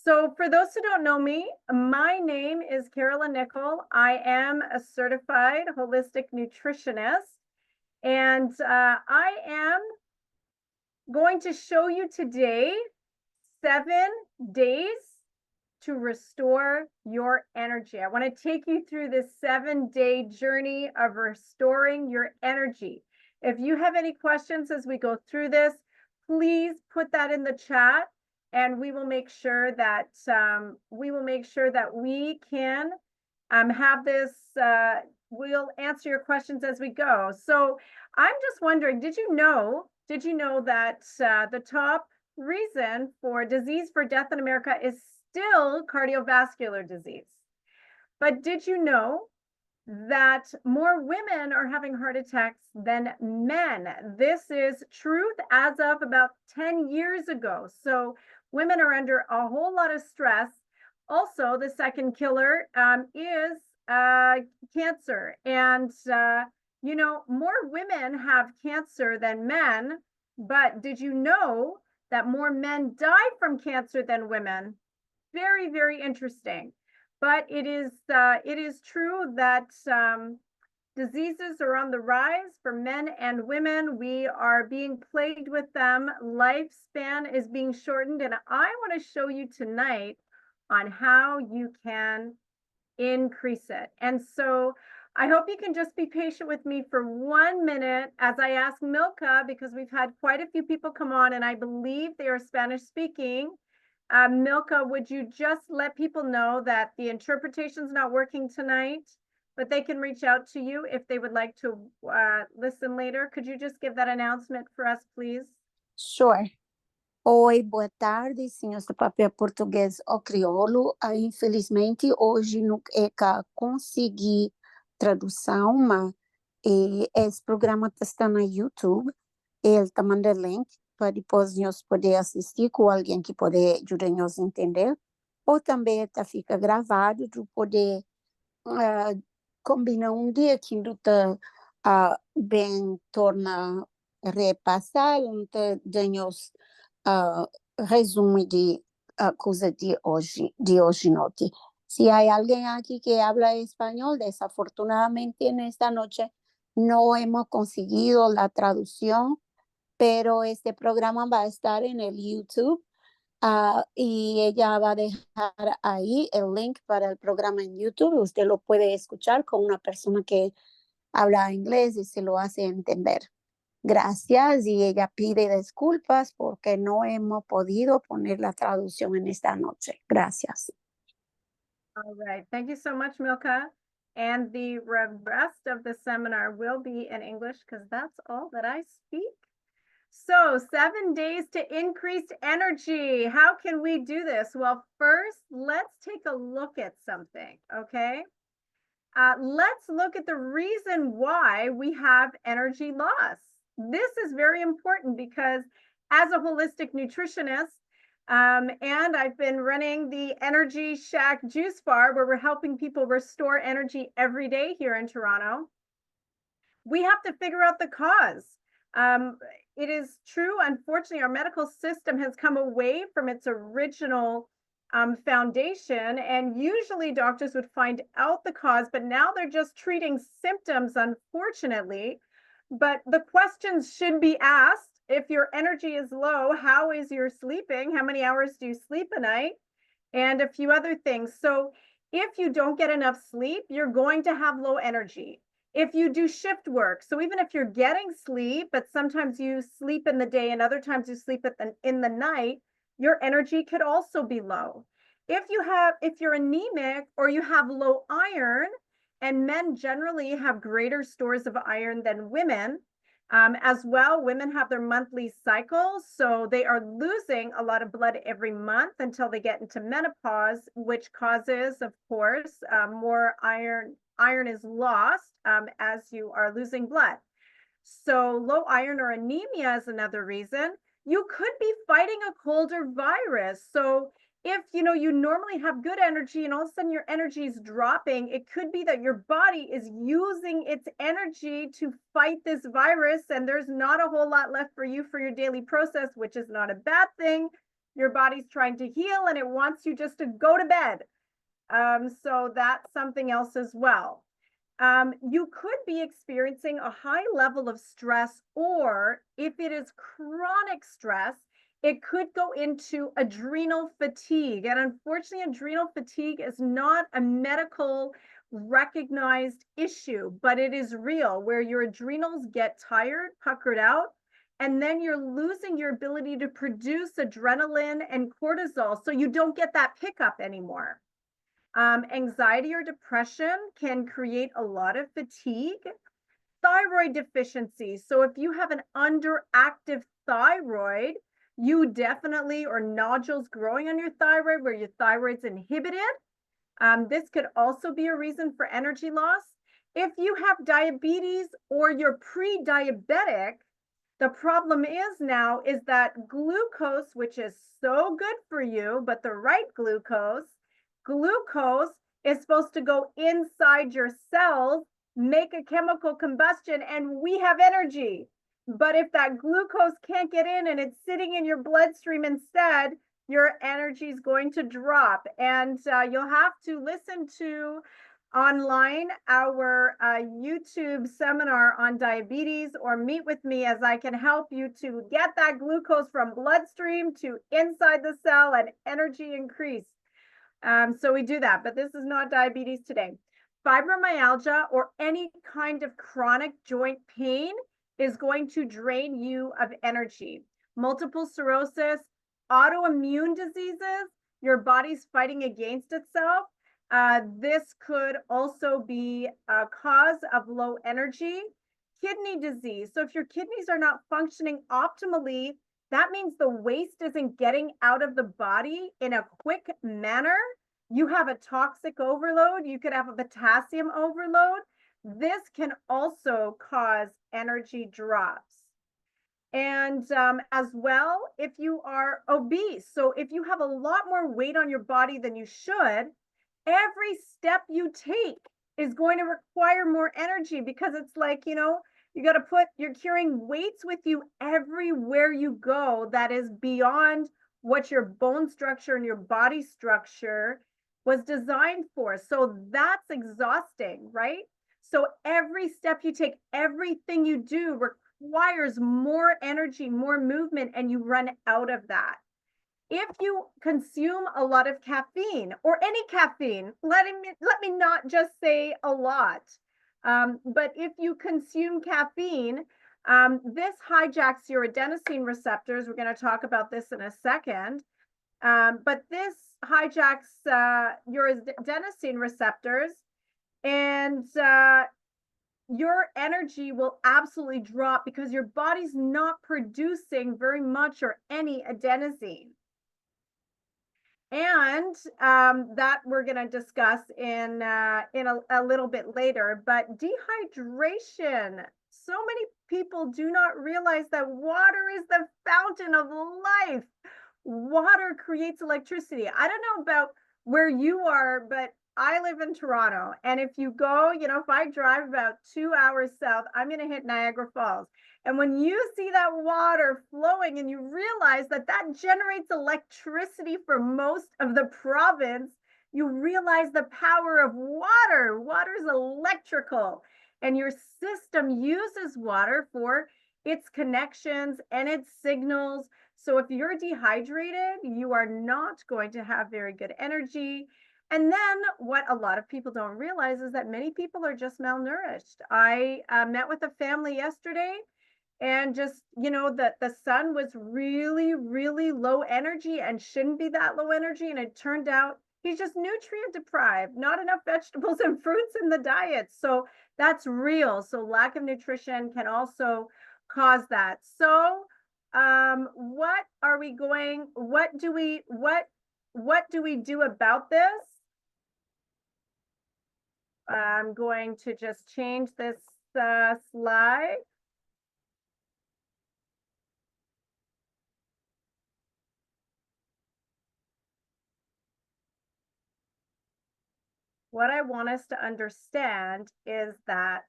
So for those who don't know me, my name is Carolyn Nickel. I am a certified holistic nutritionist, and I am going to show you today 7 days to restore your energy. I want to take you through this 7-day journey of restoring your energy. If you have any questions as we go through this, please put that in the chat, and we will make sure that we can have this. We'll answer your questions as we go. So I'm just wondering, did you know that the top reason for disease for death in America is still cardiovascular disease? But did you know that more women are having heart attacks than men? This is truth as of about 10 years ago. So women are under a whole lot of stress. Also, the second killer is cancer. And, more women have cancer than men. But did you know that more men die from cancer than women? Very, very interesting. But it is true that diseases are on the rise for men and women. We are being plagued with them. Lifespan is being shortened. And I want to show you tonight on how you can increase it. And so I hope you can just be patient with me for 1 minute as I ask Milka, because we've had quite a few people come on and I believe they are Spanish speaking. Milka, would you just let people know that the interpretation's not working tonight, but they can reach out to you if they would like to listen later? Could you just give that announcement for us, please? Sure. Oi, boa tarde, senhores do papel português ou crioulo. Infelizmente, hoje não é que consegui tradução, mas esse programa está no YouTube. Ele está mandando link para depois nós poder assistir com alguém que poder ajudar nós a entender. Ou também fica gravado para poder combinar dia que não está bem torna repassar, então nós resumo de coisa de hoje noite. Se há alguém aqui que habla espanhol, desafortunadamente nesta noche no hemos conseguido la traducción, pero este programa va a estar en el YouTube y ella va a dejar ahí el link para el programa en YouTube. Usted lo puede escuchar con una persona que habla inglés y se lo hace entender. Gracias, y ella pide disculpas porque no hemos podido poner la traducción en esta noche. Gracias. All right. Thank you so much, Milka. And the rest of the seminar will be in English because that's all that I speak. So 7 days to increase energy. How can we do this? Well, first, let's take a look at something, okay? Let's look at the reason why we have energy loss. This is very important because as a holistic nutritionist, and I've been running the Energy Shack Juice Bar where we're helping people restore energy every day here in Toronto. We have to figure out the cause. It is true, unfortunately, our medical system has come away from its original foundation, and usually doctors would find out the cause, but now they're just treating symptoms, unfortunately. But the questions should be asked. If your energy is low, how is your sleeping? How many hours do you sleep a night? And a few other things. So if you don't get enough sleep, you're going to have low energy. If you do shift work, so even if you're getting sleep, but sometimes you sleep in the day and other times you sleep in the night, your energy could also be low. If you're anemic or you have low iron, and men generally have greater stores of iron than women, as well, women have their monthly cycles, so they are losing a lot of blood every month until they get into menopause, which causes, of course, more iron. Iron is lost as you are losing blood. So low iron or anemia is another reason. You could be fighting a cold or virus. So if you normally have good energy and all of a sudden your energy is dropping, it could be that your body is using its energy to fight this virus, and there's not a whole lot left for you for your daily process, which is not a bad thing. your body's trying to heal and it wants you just to go to bed. So that's something else as well. You could be experiencing a high level of stress, or if it is chronic stress, it could go into adrenal fatigue. And unfortunately, adrenal fatigue is not a medical recognized issue, but it is real, where your adrenals get tired, puckered out, and then you're losing your ability to produce adrenaline and cortisol, so you don't get that pickup anymore. Anxiety or depression can create a lot of fatigue. Thyroid deficiency. So if you have an underactive thyroid, you definitely, or nodules growing on your thyroid where your thyroid's inhibited, this could also be a reason for energy loss. If you have diabetes or you're pre-diabetic, the problem is now is that glucose, which is so good for you, but the right glucose is supposed to go inside your cells, make a chemical combustion, and we have energy. But if that glucose can't get in and it's sitting in your bloodstream instead, your energy is going to drop. And you'll have to listen to online our YouTube seminar on diabetes, or meet with me as I can help you to get that glucose from bloodstream to inside the cell and energy increase. So we do that, but this is not diabetes today. Fibromyalgia or any kind of chronic joint pain is going to drain you of energy. Multiple sclerosis, autoimmune diseases, your body's fighting against itself. This could also be a cause of low energy. Kidney disease. So if your kidneys are not functioning optimally, that means the waste isn't getting out of the body in a quick manner. You have a toxic overload. You could have a potassium overload. This can also cause energy drops. And as well, if you are obese, so if you have a lot more weight on your body than you should, every step you take is going to require more energy, because it's like, you got to you're carrying weights with you everywhere you go that is beyond what your bone structure and your body structure was designed for. So that's exhausting, right? So every step you take, everything you do requires more energy, more movement, and you run out of that. If you consume a lot of caffeine, or any caffeine, let me not just say a lot, but if you consume caffeine, this hijacks your adenosine receptors. We're going to talk about this in a second. But this hijacks your adenosine receptors, and your energy will absolutely drop because your body's not producing very much or any adenosine. And that we're going to discuss in a little bit later. But dehydration. So many people do not realize that water is the fountain of life. Water creates electricity. I don't know about where you are, but I live in Toronto. And if you go, if I drive about 2 hours south, I'm going to hit Niagara Falls. And when you see that water flowing and you realize that that generates electricity for most of the province, you realize the power of water. Water is electrical, and your system uses water for its connections and its signals. So if you're dehydrated, you are not going to have very good energy. And then what a lot of people don't realize is that many people are just malnourished. I met with a family yesterday, and just, the son was really, really low energy and shouldn't be that low energy. And it turned out he's just nutrient deprived, not enough vegetables and fruits in the diet. So that's real. So lack of nutrition can also cause that. So what do we do about this? I'm going to just change this slide. What I want us to understand is that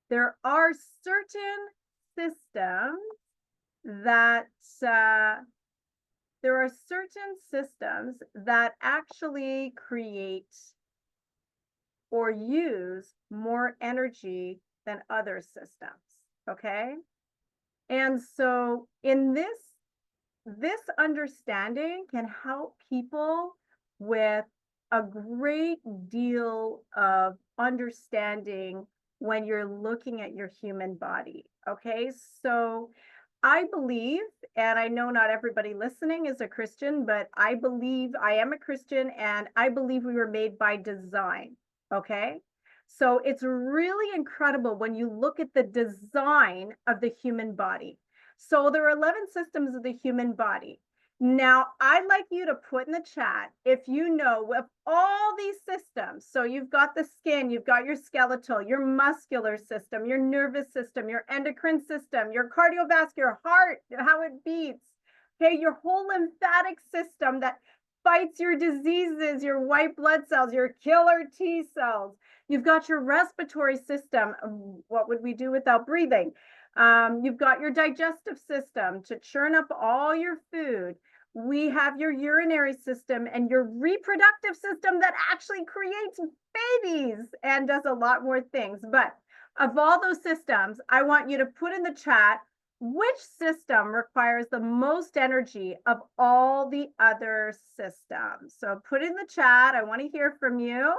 there are certain systems that there are certain systems that actually create or use more energy than other systems, okay? And so in this understanding can help people with a great deal of understanding when you're looking at your human body. Okay, so I believe, and I know not everybody listening is a Christian, but I believe I am a Christian and I believe we were made by design. Okay, so it's really incredible when you look at the design of the human body. So there are 11 systems of the human body. Now, I'd like you to put in the chat if you know of all these systems. So you've got the skin, you've got your skeletal, your muscular system, your nervous system, your endocrine system, your cardiovascular heart, how it beats. Okay, your whole lymphatic system that fights your diseases, your white blood cells, your killer T cells. You've got your respiratory system. What would we do without breathing? You've got your digestive system to churn up all your food. We have your urinary system and your reproductive system that actually creates babies and does a lot more things. But of all those systems, I want you to put in the chat which system requires the most energy of all the other systems. So put in the chat. I want to hear from you.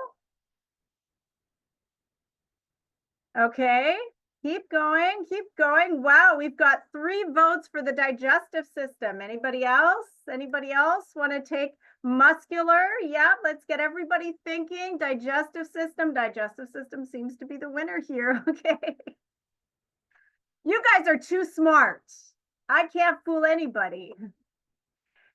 Okay. Keep going, keep going. Wow, we've got 3 votes for the digestive system. Anybody else? Anybody else want to take muscular? Yeah, let's get everybody thinking. Digestive system. Digestive system seems to be the winner here. Okay. You guys are too smart. I can't fool anybody.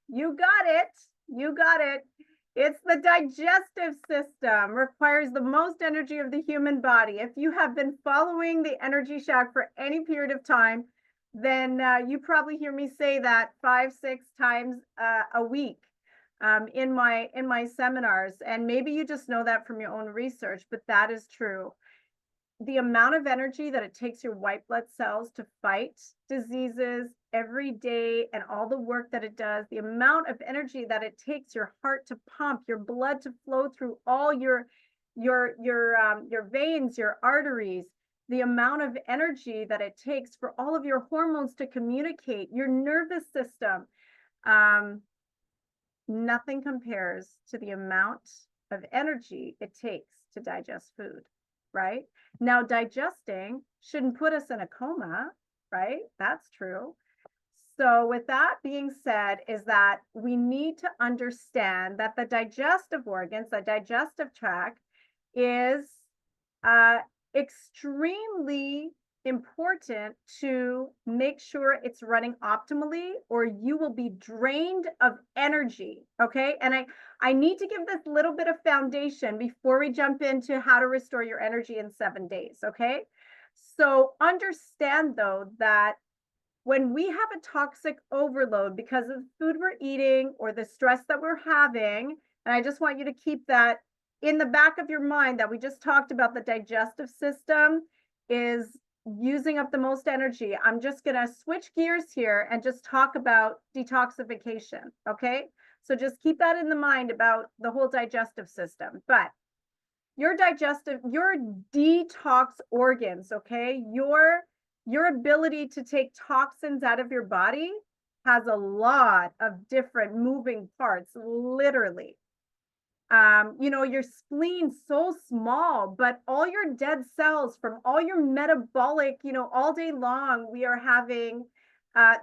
You got it. You got it. It's the digestive system requires the most energy of the human body. If you have been following the Energy Shack for any period of time, then you probably hear me say that 5, 6 times a week in my seminars. And maybe you just know that from your own research, but that is true. The amount of energy that it takes your white blood cells to fight diseases every day and all the work that it does, the amount of energy that it takes your heart to pump, your blood to flow through all your veins, your arteries, the amount of energy that it takes for all of your hormones to communicate, your nervous system, nothing compares to the amount of energy it takes to digest food. Right? Now, digesting shouldn't put us in a coma, right? That's true. So with that being said, is that we need to understand that the digestive organs, the digestive tract is extremely important to make sure it's running optimally or you will be drained of energy. Okay. And I need to give this little bit of foundation before we jump into how to restore your energy in 7 days. Okay. So understand though that when we have a toxic overload because of the food we're eating or the stress that we're having, and I just want you to keep that in the back of your mind that we just talked about the digestive system is using up the most energy. I'm just going to switch gears here and just talk about detoxification. Okay. So just keep that in the mind about the whole digestive system. But your detox organs, okay, your ability to take toxins out of your body has a lot of different moving parts, literally. Your spleen's so small, but all your dead cells from all your metabolic, all day long, we are having,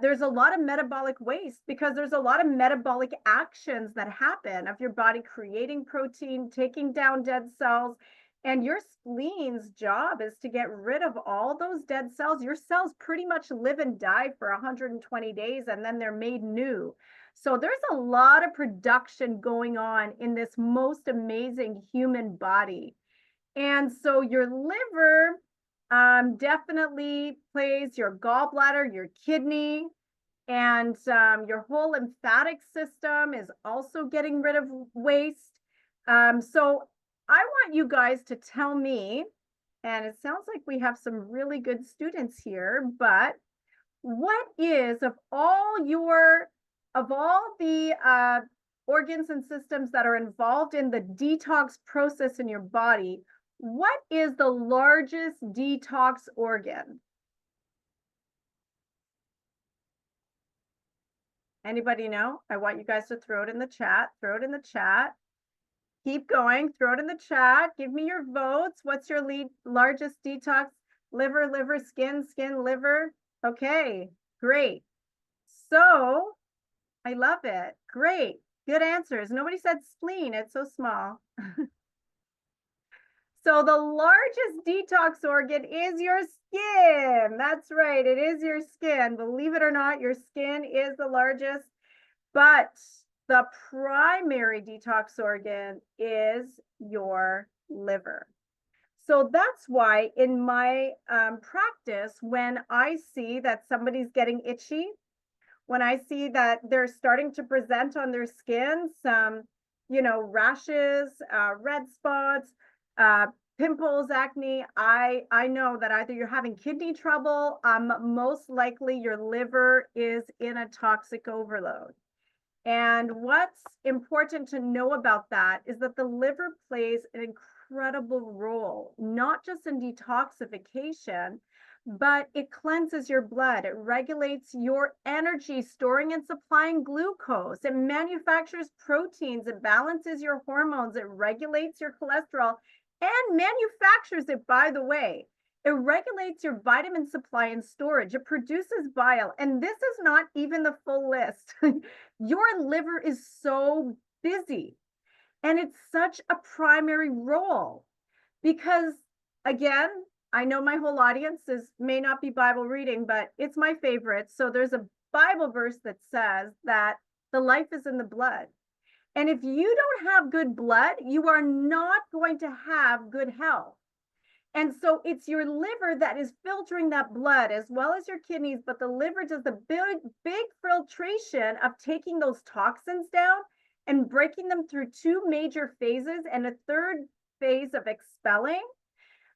there's a lot of metabolic waste because there's a lot of metabolic actions that happen of your body creating protein, taking down dead cells. And your spleen's job is to get rid of all those dead cells. Your cells pretty much live and die for 120 days and then they're made new. So there's a lot of production going on in this most amazing human body. And so your liver definitely plays, your gallbladder, your kidney, and your whole lymphatic system is also getting rid of waste. So I want you guys to tell me, and it sounds like we have some really good students here, but what is of all your Of all the organs and systems that are involved in the detox process in your body, what is the largest detox organ? Anybody know? I want you guys to throw it in the chat. Throw it in the chat. Keep going. Throw it in the chat. Give me your votes. What's your largest detox? Liver, liver, skin, skin, liver. Okay, great. So I love it. Great. Good answers. Nobody said spleen. It's so small. So the largest detox organ is your skin. That's right. It is your skin. Believe it or not, your skin is the largest. But the primary detox organ is your liver. So that's why in my practice, when I see that somebody's getting itchy, when I see that they're starting to present on their skin some, rashes, red spots, pimples, acne, I know that either you're having kidney trouble, most likely your liver is in a toxic overload. And what's important to know about that is that the liver plays an incredible role, not just in detoxification, but it cleanses your blood. It regulates your energy, storing and supplying glucose. It manufactures proteins. It balances your hormones. It regulates your cholesterol and manufactures it, by the way. It regulates your vitamin supply and storage. It produces bile. And this is not even the full list. Your liver is so busy. And it's such a primary role because, again, I know my whole audience may not be Bible reading, but it's my favorite. So there's a Bible verse that says that the life is in the blood. And if you don't have good blood, you are not going to have good health. And so it's your liver that is filtering that blood as well as your kidneys, but the liver does the big filtration of taking those toxins down and breaking them through two major phases and a third phase of expelling.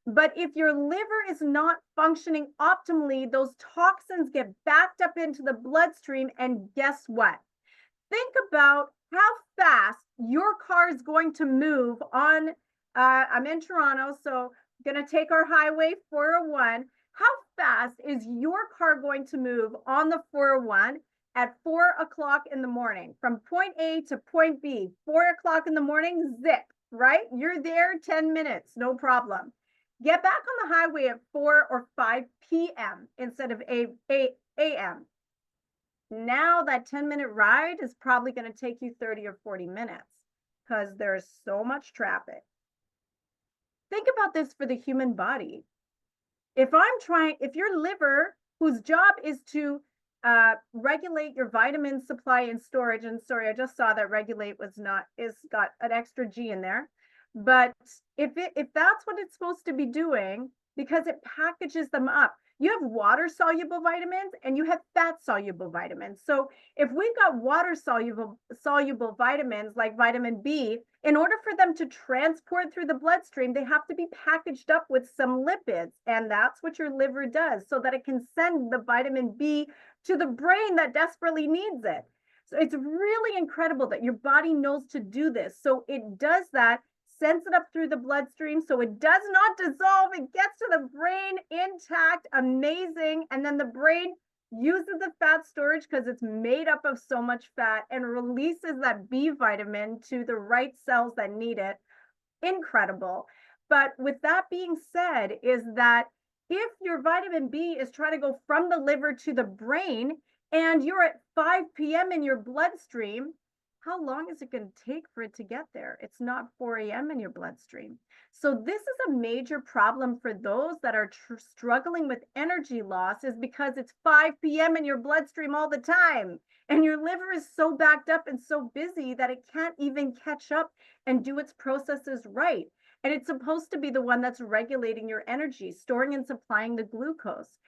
But if your liver is not functioning optimally, those toxins get backed up into the bloodstream. And guess what? Think about how fast your car is going to move on. I'm in Toronto, so I'm going to take our highway 401. How fast is your car going to move on the 401 at 4 o'clock in the morning from point A to point B? 4 o'clock in the morning, zip, right? You're there 10 minutes, no problem. Get back on the highway at 4 or 5 p.m. instead of a.m. Now that 10-minute ride is probably going to take you 30 or 40 minutes because there's so much traffic. Think about this for the human body. If your liver, whose job is to regulate your vitamin supply and storage, and sorry, I just saw that regulate is got an extra G in there. But if that's what it's supposed to be doing, because it packages them up, you have water soluble vitamins and you have fat soluble vitamins. So if we've got water soluble vitamins like vitamin B, in order for them to transport through the bloodstream, they have to be packaged up with some lipids. And that's what your liver does so that it can send the vitamin B to the brain that desperately needs it. So it's really incredible that your body knows to do this. So it does that, sends it up through the bloodstream so it does not dissolve. It gets to the brain intact, amazing. And then the brain uses the fat storage because it's made up of so much fat and releases that B vitamin to the right cells that need it. Incredible. But with that being said, is that if your vitamin B is trying to go from the liver to the brain and you're at 5 p.m. in your bloodstream, how long is it going to take for it to get there? It's not 4 a.m. in your bloodstream. So this is a major problem for those that are struggling with energy loss, is because it's 5 p.m. in your bloodstream all the time. And your liver is so backed up and so busy that it can't even catch up and do its processes right. And it's supposed to be the one that's regulating your energy, storing and supplying the glucose.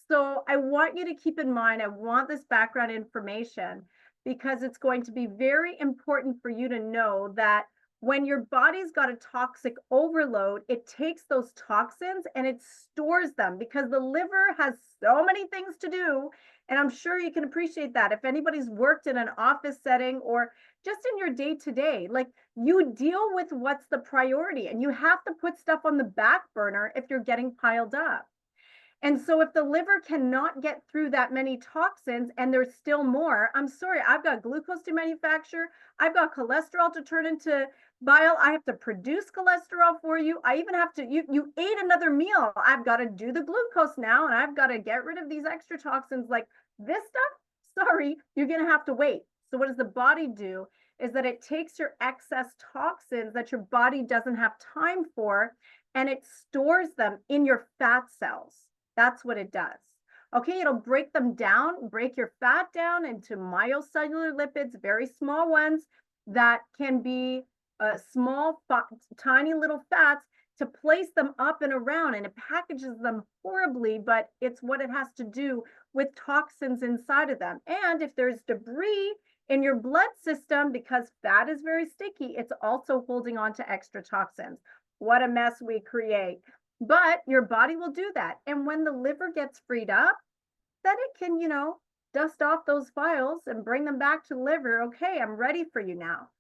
So I want you to keep in mind, I want this background information because it's going to be very important for you to know that when your body's got a toxic overload, it takes those toxins and it stores them because the liver has so many things to do. And I'm sure you can appreciate that. If anybody's worked in an office setting or just in your day to day, like you deal with what's the priority and you have to put stuff on the back burner if you're getting piled up. And so if the liver cannot get through that many toxins and there's still more, I'm sorry, I've got glucose to manufacture. I've got cholesterol to turn into bile. I have to produce cholesterol for you. I even have to, you ate another meal. I've got to do the glucose now and I've got to get rid of these extra toxins. Like this stuff, sorry, you're going to have to wait. So what does the body do is that it takes your excess toxins that your body doesn't have time for and it stores them in your fat cells. That's what it does. Okay, it'll break them down, break your fat down into myocellular lipids, very small ones that can be small, tiny little fats to place them up and around, and it packages them horribly, but it's what it has to do with toxins inside of them. And if there's debris in your blood system, because fat is very sticky, it's also holding on to extra toxins. What a mess we create. But your body will do that. And when the liver gets freed up, then it can, dust off those files and bring them back to the liver. Okay, I'm ready for you now.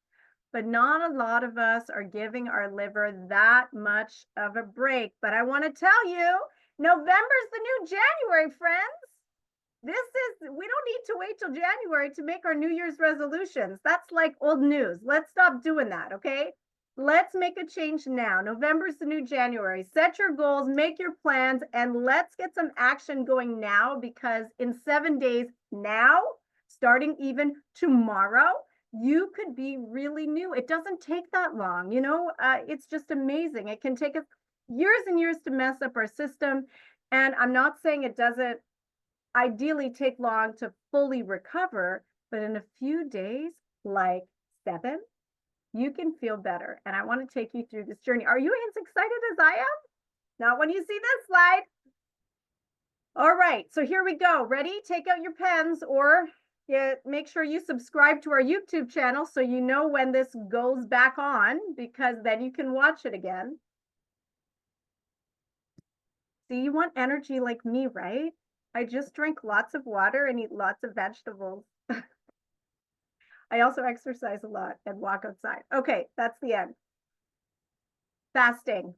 But not a lot of us are giving our liver that much of a break. But I want to tell you, November's the new January, friends. We don't need to wait till January to make our New Year's resolutions. That's like old news. Let's stop doing that, okay? Let's make a change now. November's the new January. Set your goals, make your plans, and let's get some action going now because in 7 days now, starting even tomorrow, you could be really new. It doesn't take that long. It's just amazing. It can take us years and years to mess up our system. And I'm not saying it doesn't ideally take long to fully recover, but in a few days, like 7, you can feel better. And I want to take you through this journey. Are you as excited as I am? Not when you see this slide. All right, so here we go. Ready? Take out your pens or make sure you subscribe to our YouTube channel so you know when this goes back on, because then you can watch it again. See, you want energy like me, right? I just drink lots of water and eat lots of vegetables. I also exercise a lot and walk outside. Okay, that's the end. Fasting.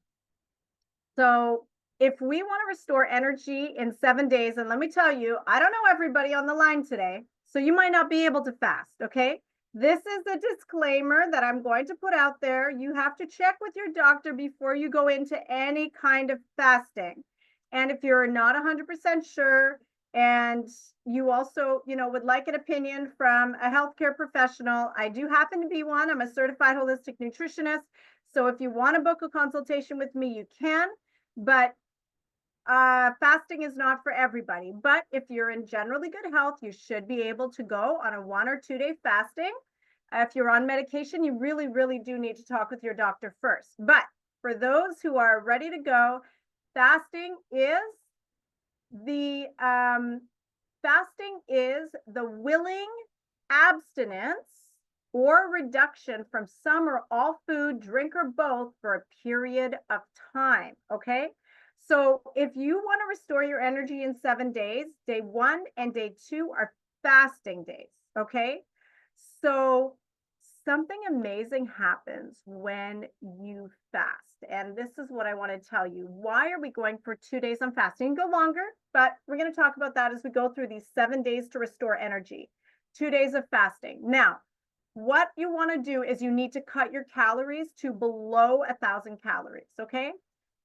So if we want to restore energy in 7 days, and let me tell you, I don't know everybody on the line today, so you might not be able to fast, okay? This is a disclaimer that I'm going to put out there. You have to check with your doctor before you go into any kind of fasting. And if you're not 100% sure, and you also, would like an opinion from a healthcare professional, I do happen to be one. I'm a certified holistic nutritionist. So if you want to book a consultation with me, you can. But fasting is not for everybody. But if you're in generally good health, you should be able to go on a 1 or 2 day fasting. If you're on medication, you really, really do need to talk with your doctor first. But for those who are ready to go, fasting is the willing abstinence or reduction from some or all food, drink, or both for a period of time. Okay. So if you want to restore your energy in 7 days, day 1 and day 2 are fasting days. Okay. So something amazing happens when you fast. And this is what I want to tell you. Why are we going for 2 days on fasting? Go longer, but we're going to talk about that as we go through these 7 days to restore energy. 2 days of fasting. Now, what you want to do is you need to cut your calories to below 1,000 calories, okay?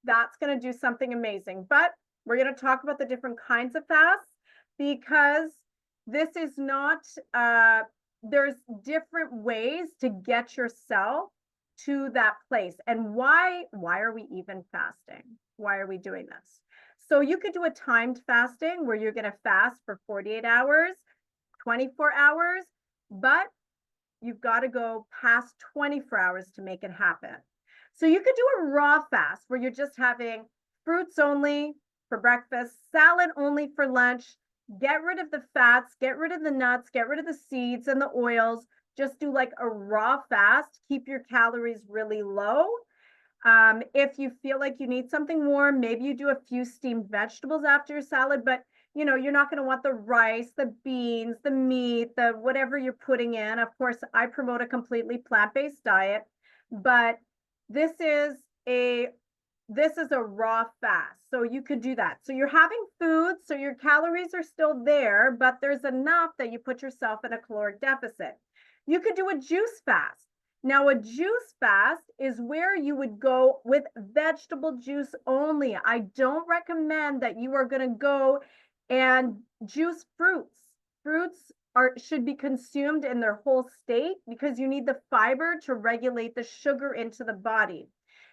That's going to do something amazing. But we're going to talk about the different kinds of fasts because this is not, there's different ways to get yourself to that place. And why are we even fasting? Why are we doing this? So you could do a timed fasting where you're going to fast for 48 hours, 24 hours, but you've got to go past 24 hours to make it happen. So you could do a raw fast where you're just having fruits only for breakfast, salad only for lunch, get rid of the fats, get rid of the nuts, get rid of the seeds and the oils, just do like a raw fast, keep your calories really low. If you feel like you need something more, maybe you do a few steamed vegetables after your salad, but you know, you're not going to want the rice, the beans, the meat, the whatever you're putting in. Of course, I promote a completely plant-based diet, but this is a raw fast. So you could do that. So you're having food, so your calories are still there, but there's enough that you put yourself in a caloric deficit. You could do a juice fast. Now, a juice fast is where you would go with vegetable juice only. I don't recommend that you are going to go and juice fruits. Fruits should be consumed in their whole state because you need the fiber to regulate the sugar into the body.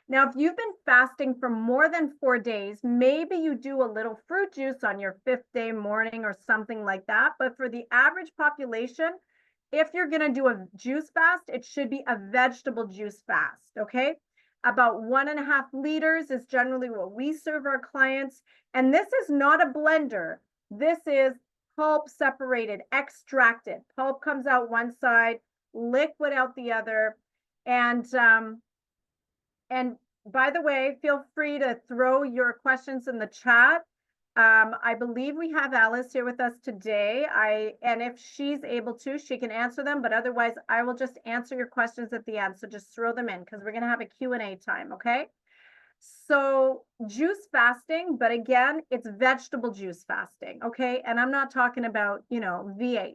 Now, if you've been fasting for more than 4 days, maybe you do a little fruit juice on your 5th day morning or something like that. But for the average population, if you're going to do a juice fast, it should be a vegetable juice fast, okay? About 1.5 liters is generally what we serve our clients. And this is not a blender. This is pulp separated, extracted. Pulp comes out one side, liquid out the other. And by the way, feel free to throw your questions in the chat. I believe we have Alice here with us today. And if she's able to, she can answer them, but otherwise I will just answer your questions at the end. So just throw them in because we're going to have a Q&A time, okay? So juice fasting, but again, it's vegetable juice fasting, okay? And I'm not talking about, you know, V8.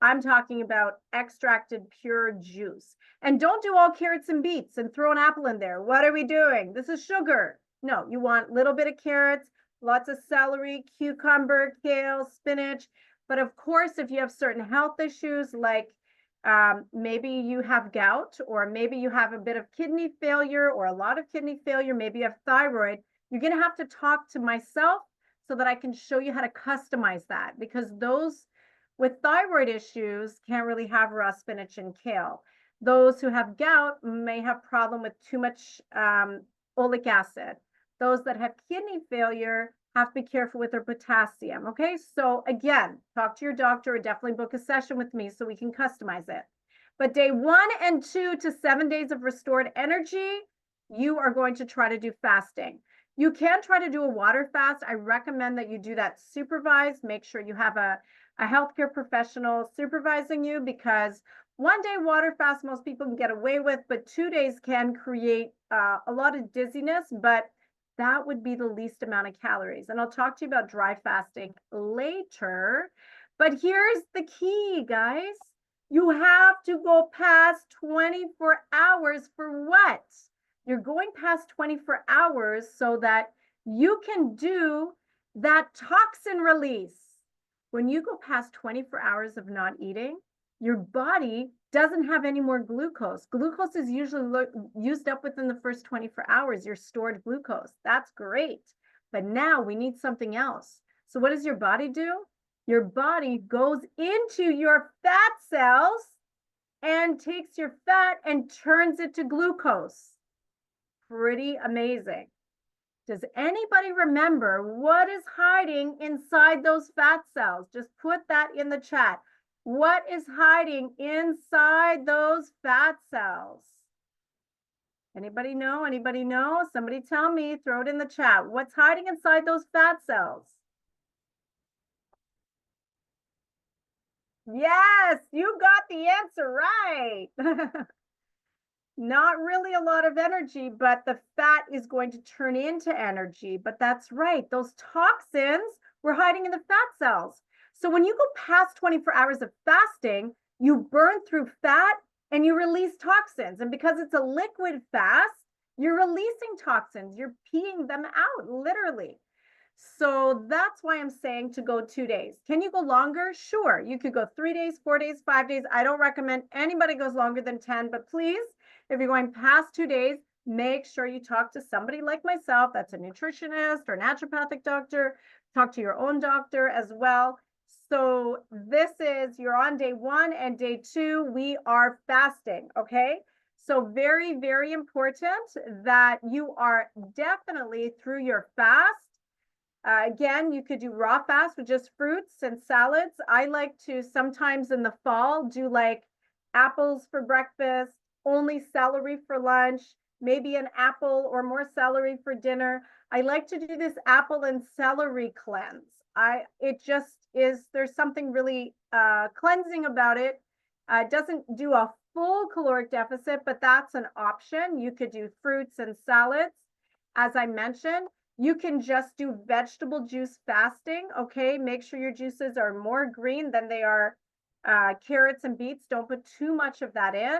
I'm talking about extracted pure juice. And don't do all carrots and beets and throw an apple in there. What are we doing? This is sugar. No, you want a little bit of carrots, lots of celery, cucumber, kale, spinach. But of course, if you have certain health issues like maybe you have gout, or maybe you have a bit of kidney failure or a lot of kidney failure, maybe you have thyroid, you're going to have to talk to myself so that I can show you how to customize that, because those with thyroid issues can't really have raw spinach and kale. Those who have gout may have problem with too much oleic acid. Those that have kidney failure have to be careful with their potassium. Okay, so again, talk to your doctor or definitely book a session with me so we can customize it. But day 1 and 2 to 7 days of restored energy, you are going to try to do fasting. You can try to do a water fast. I recommend that you do that supervised. Make sure you have a healthcare professional supervising you, because 1 day water fast most people can get away with, but 2 days can create a lot of dizziness, but that would be the least amount of calories. And I'll talk to you about dry fasting later. But here's the key, guys. You have to go past 24 hours for what? You're going past 24 hours so that you can do that toxin release. When you go past 24 hours of not eating, your body doesn't have any more glucose. Glucose is usually used up within the first 24 hours, your stored glucose. That's great. But now we need something else. So what does your body do? Your body goes into your fat cells and takes your fat and turns it to glucose. Pretty amazing. Does anybody remember what is hiding inside those fat cells? Just put that in the chat. What is hiding inside those fat cells? Anybody know? Anybody know? Somebody tell me, throw it in the chat. What's hiding inside those fat cells? Yes, you got the answer right. Not really a lot of energy, but the fat is going to turn into energy. But that's right. Those toxins were hiding in the fat cells. So when you go past 24 hours of fasting, you burn through fat and you release toxins. And because it's a liquid fast, you're releasing toxins. You're peeing them out, literally. So that's why I'm saying to go 2 days. Can you go longer? Sure. You could go 3 days, 4 days, 5 days. I don't recommend anybody goes longer than 10, but please, if you're going past 2 days, make sure you talk to somebody like myself. That's a nutritionist or naturopathic doctor. Talk to your own doctor as well. So this is, you're on day 1 and day 2, we are fasting, okay? So very, very important that you are definitely through your fast. Again, you could do raw fast with just fruits and salads. I like to sometimes in the fall do like apples for breakfast, only celery for lunch, maybe an apple or more celery for dinner. I like to do this apple and celery cleanse. It just is, there's something really cleansing about it. It doesn't do a full caloric deficit, but that's an option. You could do fruits and salads. As I mentioned, you can just do vegetable juice fasting. Okay, make sure your juices are more green than they are carrots and beets. Don't put too much of that in.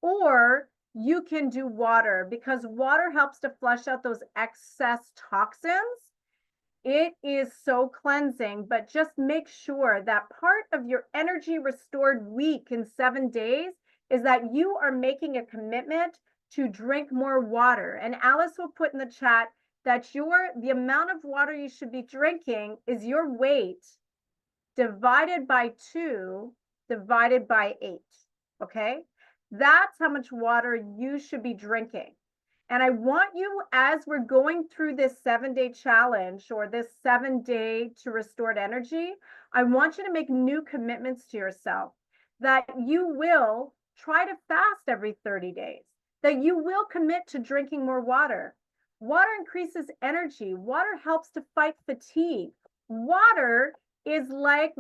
Or you can do water, because water helps to flush out those excess toxins. It is so cleansing, but just make sure that part of your energy restored week in 7 days is that you are making a commitment to drink more water. And Alice will put in the chat that the amount of water you should be drinking is your weight divided by 2 divided by 8. Okay? That's how much water you should be drinking. And I want you, as we're going through this 7-day challenge or this 7-day to restored energy, I want you to make new commitments to yourself that you will try to fast every 30 days, that you will commit to drinking more water. Water increases energy. Water helps to fight fatigue. Water is like,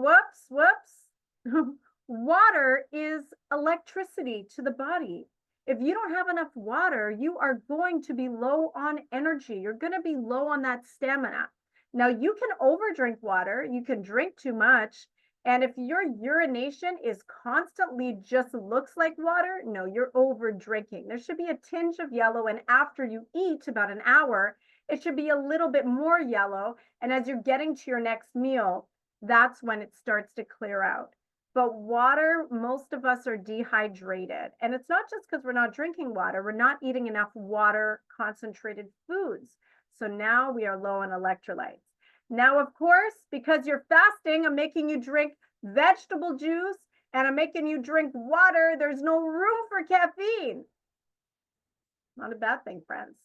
water is electricity to the body. If you don't have enough water, you are going to be low on energy. You're going to be low on that stamina. Now, you can overdrink water. You can drink too much. And if your urination is constantly just looks like water, no, you're over drinking. There should be a tinge of yellow. And after you eat about an hour, it should be a little bit more yellow. And as you're getting to your next meal, that's when it starts to clear out. But water, most of us are dehydrated. And it's not just because we're not drinking water, we're not eating enough water concentrated foods. So now we are low on electrolytes. Now, of course, because you're fasting, I'm making you drink vegetable juice and I'm making you drink water. There's no room for caffeine. Not a bad thing, friends.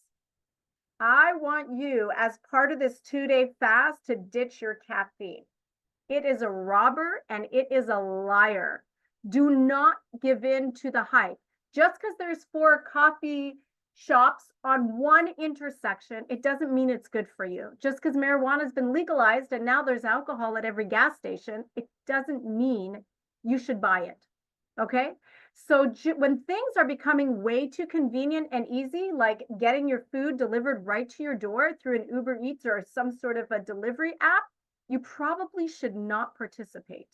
I want you, as part of this 2-day fast, to ditch your caffeine. It is a robber and it is a liar. Do not give in to the hype. Just because there's 4 coffee shops on one intersection, it doesn't mean it's good for you. Just because marijuana has been legalized and now there's alcohol at every gas station, it doesn't mean you should buy it. Okay? So when things are becoming way too convenient and easy, like getting your food delivered right to your door through an Uber Eats or some sort of a delivery app, you probably should not participate.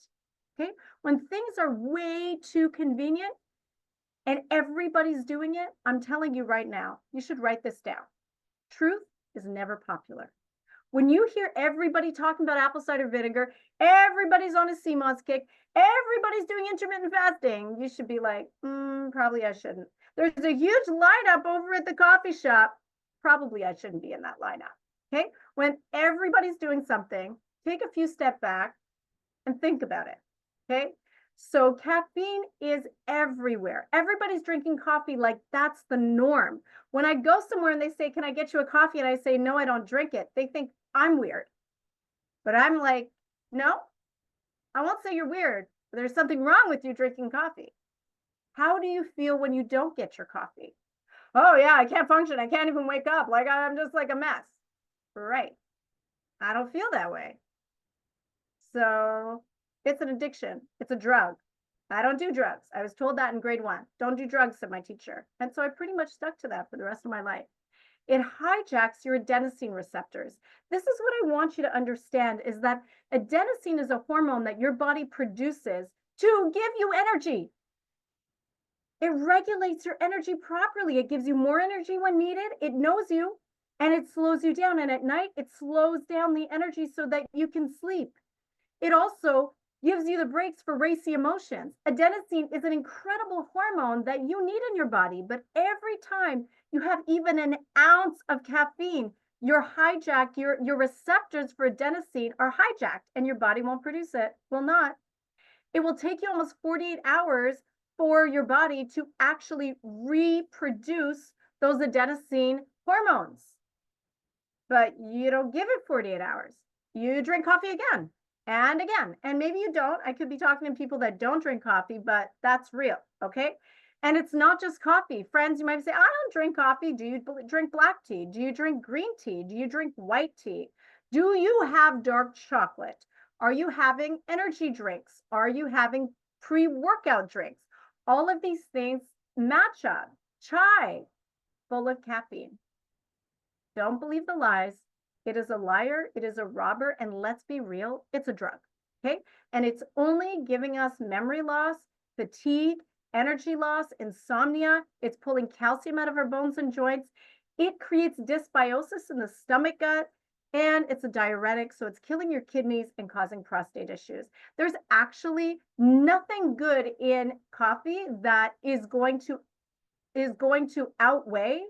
Okay? When things are way too convenient and everybody's doing it, I'm telling you right now, you should write this down. Truth is never popular. When you hear everybody talking about apple cider vinegar, everybody's on a CMOS kick, everybody's doing intermittent fasting, you should be like, probably I shouldn't. There's a huge lineup over at the coffee shop. Probably I shouldn't be in that lineup. Okay? When everybody's doing something, take a few steps back and think about it. Okay? So caffeine is everywhere. Everybody's drinking coffee like that's the norm. When I go somewhere and they say, "Can I get you a coffee?" and I say, "No, I don't drink it," they think I'm weird. But I'm like, no, I won't say you're weird. But there's something wrong with you drinking coffee. How do you feel when you don't get your coffee? Oh yeah, I can't function. I can't even wake up. Like I'm just like a mess. Right. I don't feel that way. So it's an addiction. It's a drug. I don't do drugs. I was told that in grade 1. Don't do drugs, said my teacher. And so I pretty much stuck to that for the rest of my life. It hijacks your adenosine receptors. This is what I want you to understand is that adenosine is a hormone that your body produces to give you energy. It regulates your energy properly. It gives you more energy when needed. It knows you and it slows you down. And at night, it slows down the energy so that you can sleep. It also gives you the brakes for racy emotions. Adenosine is an incredible hormone that you need in your body, but every time you have even an ounce of caffeine, you're hijacked, your receptors for adenosine are hijacked and your body won't produce it, will not. It will take you almost 48 hours for your body to actually reproduce those adenosine hormones. But you don't give it 48 hours. You drink coffee again And again, and maybe you don't, I could be talking to people that don't drink coffee, but that's real, okay? And it's not just coffee. Friends, you might say, I don't drink coffee. Do you drink black tea? Do you drink green tea? Do you drink white tea? Do you have dark chocolate? Are you having energy drinks? Are you having pre-workout drinks? All of these things, matcha, chai, full of caffeine. Don't believe the lies. It is a liar, it is a robber, and let's be real, it's a drug, okay? And it's only giving us memory loss, fatigue, energy loss, insomnia. It's pulling calcium out of our bones and joints. It creates dysbiosis in the stomach gut, and it's a diuretic, so it's killing your kidneys and causing prostate issues. There's actually nothing good in coffee that is going to outweigh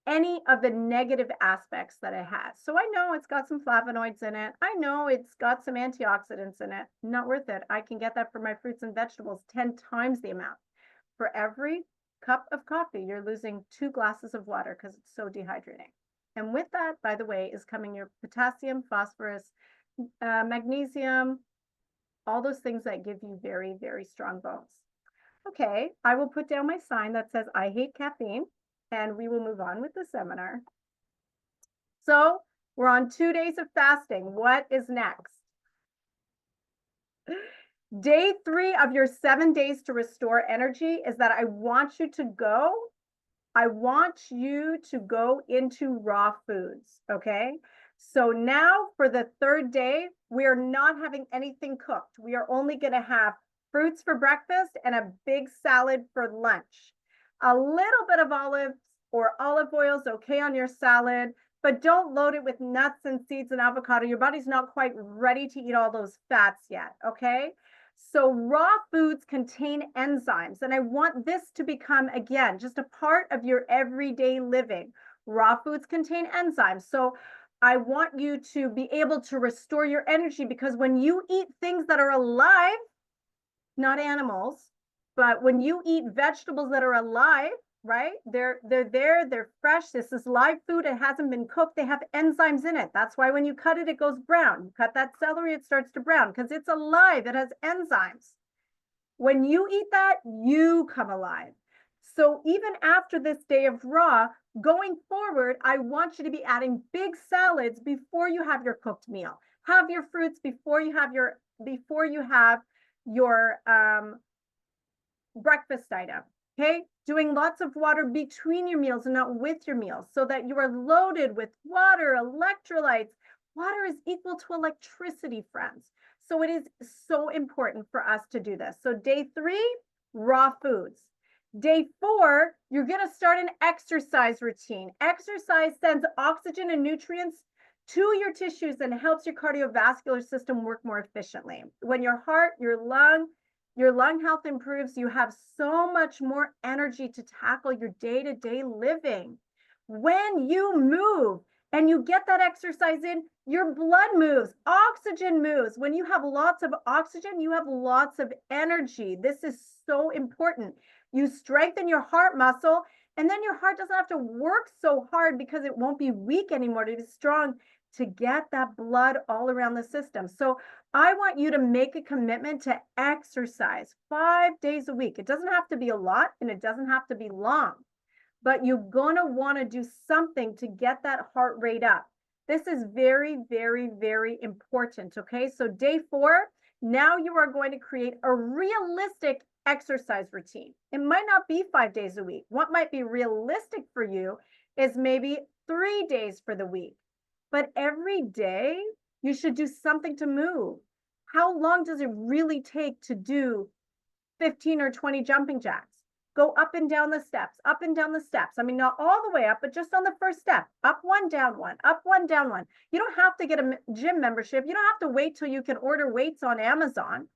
any of the negative aspects that it has. So I know it's got some flavonoids in it. I know it's got some antioxidants in it. Not worth it. I can get that for my fruits and vegetables 10 times the amount. For every cup of coffee, you're losing 2 glasses of water because it's so dehydrating. And with that, by the way, is coming your potassium, phosphorus, magnesium, all those things that give you very, very strong bones. Okay, I will put down my sign that says, I hate caffeine, and we will move on with the seminar. So we're on 2 days of fasting. What is next? Day 3 of your 7 days to restore energy is that I want you to go into raw foods, okay? So now for the 3rd day, we are not having anything cooked. We are only going to have fruits for breakfast and a big salad for lunch. A little bit of olives or olive oil is okay on your salad, but don't load it with nuts and seeds and avocado. Your body's not quite ready to eat all those fats yet, okay? So raw foods contain enzymes, and I want this to become, again, just a part of your everyday living. Raw foods contain enzymes. So I want you to be able to restore your energy, because when you eat things that are alive, not animals, but when you eat vegetables that are alive, right? They're there, they're fresh. This is live food. It hasn't been cooked. They have enzymes in it. That's why when you cut it, it goes brown. You cut that celery, it starts to brown because it's alive. It has enzymes. When you eat that, you come alive. So even after this day of raw, going forward, I want you to be adding big salads before you have your cooked meal. Have your fruits before you have your breakfast item, okay? Doing lots of water between your meals and not with your meals, so that you are loaded with water, electrolytes. Water is equal to electricity, friends. So it is so important for us to do this. So day 3, raw foods. Day 4, you're going to start an exercise routine. Exercise sends oxygen and nutrients to your tissues and helps your cardiovascular system work more efficiently. When your heart, your lung health improves, you have so much more energy to tackle your day-to-day living. When you move and you get that exercise in, your blood moves, oxygen moves. When you have lots of oxygen, you have lots of energy. This is so important. You strengthen your heart muscle, and then your heart doesn't have to work so hard because it won't be weak anymore to be strong, to get that blood all around the system. So I want you to make a commitment to exercise 5 days a week. It doesn't have to be a lot, and it doesn't have to be long, but you're going to want to do something to get that heart rate up. This is very, very, very important, okay? So day 4, now you are going to create a realistic exercise routine. It might not be 5 days a week. What might be realistic for you is maybe 3 days for the week. But every day, you should do something to move. How long does it really take to do 15 or 20 jumping jacks? Go up and down the steps, up and down the steps. I mean, not all the way up, but just on the first step. Up one, down one, up one, down one. You don't have to get a gym membership. You don't have to wait till you can order weights on Amazon.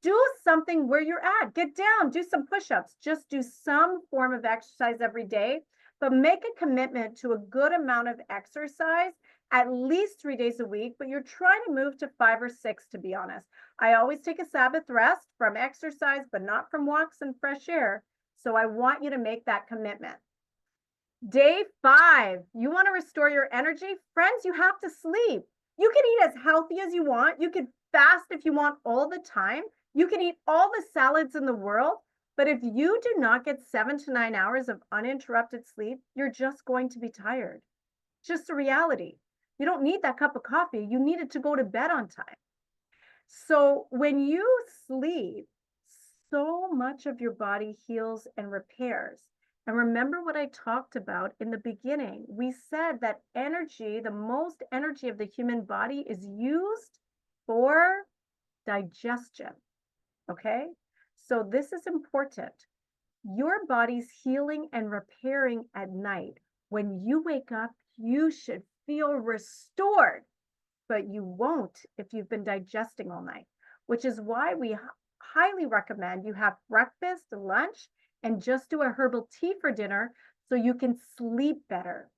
Do something where you're at. Get down, do some push-ups. Just do some form of exercise every day, but make a commitment to a good amount of exercise at least 3 days a week, but you're trying to move to 5 or 6, to be honest. I always take a Sabbath rest from exercise, but not from walks and fresh air. So I want you to make that commitment. Day 5, you want to restore your energy? Friends, you have to sleep. You can eat as healthy as you want. You could fast if you want all the time. You can eat all the salads in the world, but if you do not get 7 to 9 hours of uninterrupted sleep, you're just going to be tired. Just a reality. You don't need that cup of coffee. You need it to go to bed on time. So when you sleep, so much of your body heals and repairs. And remember what I talked about in the beginning. We said that energy, the most energy of the human body, is used for digestion. Okay? So this is important. Your body's healing and repairing at night. When you wake up, you should feel restored, but you won't if you've been digesting all night, which is why we highly recommend you have breakfast, lunch, and just do a herbal tea for dinner so you can sleep better.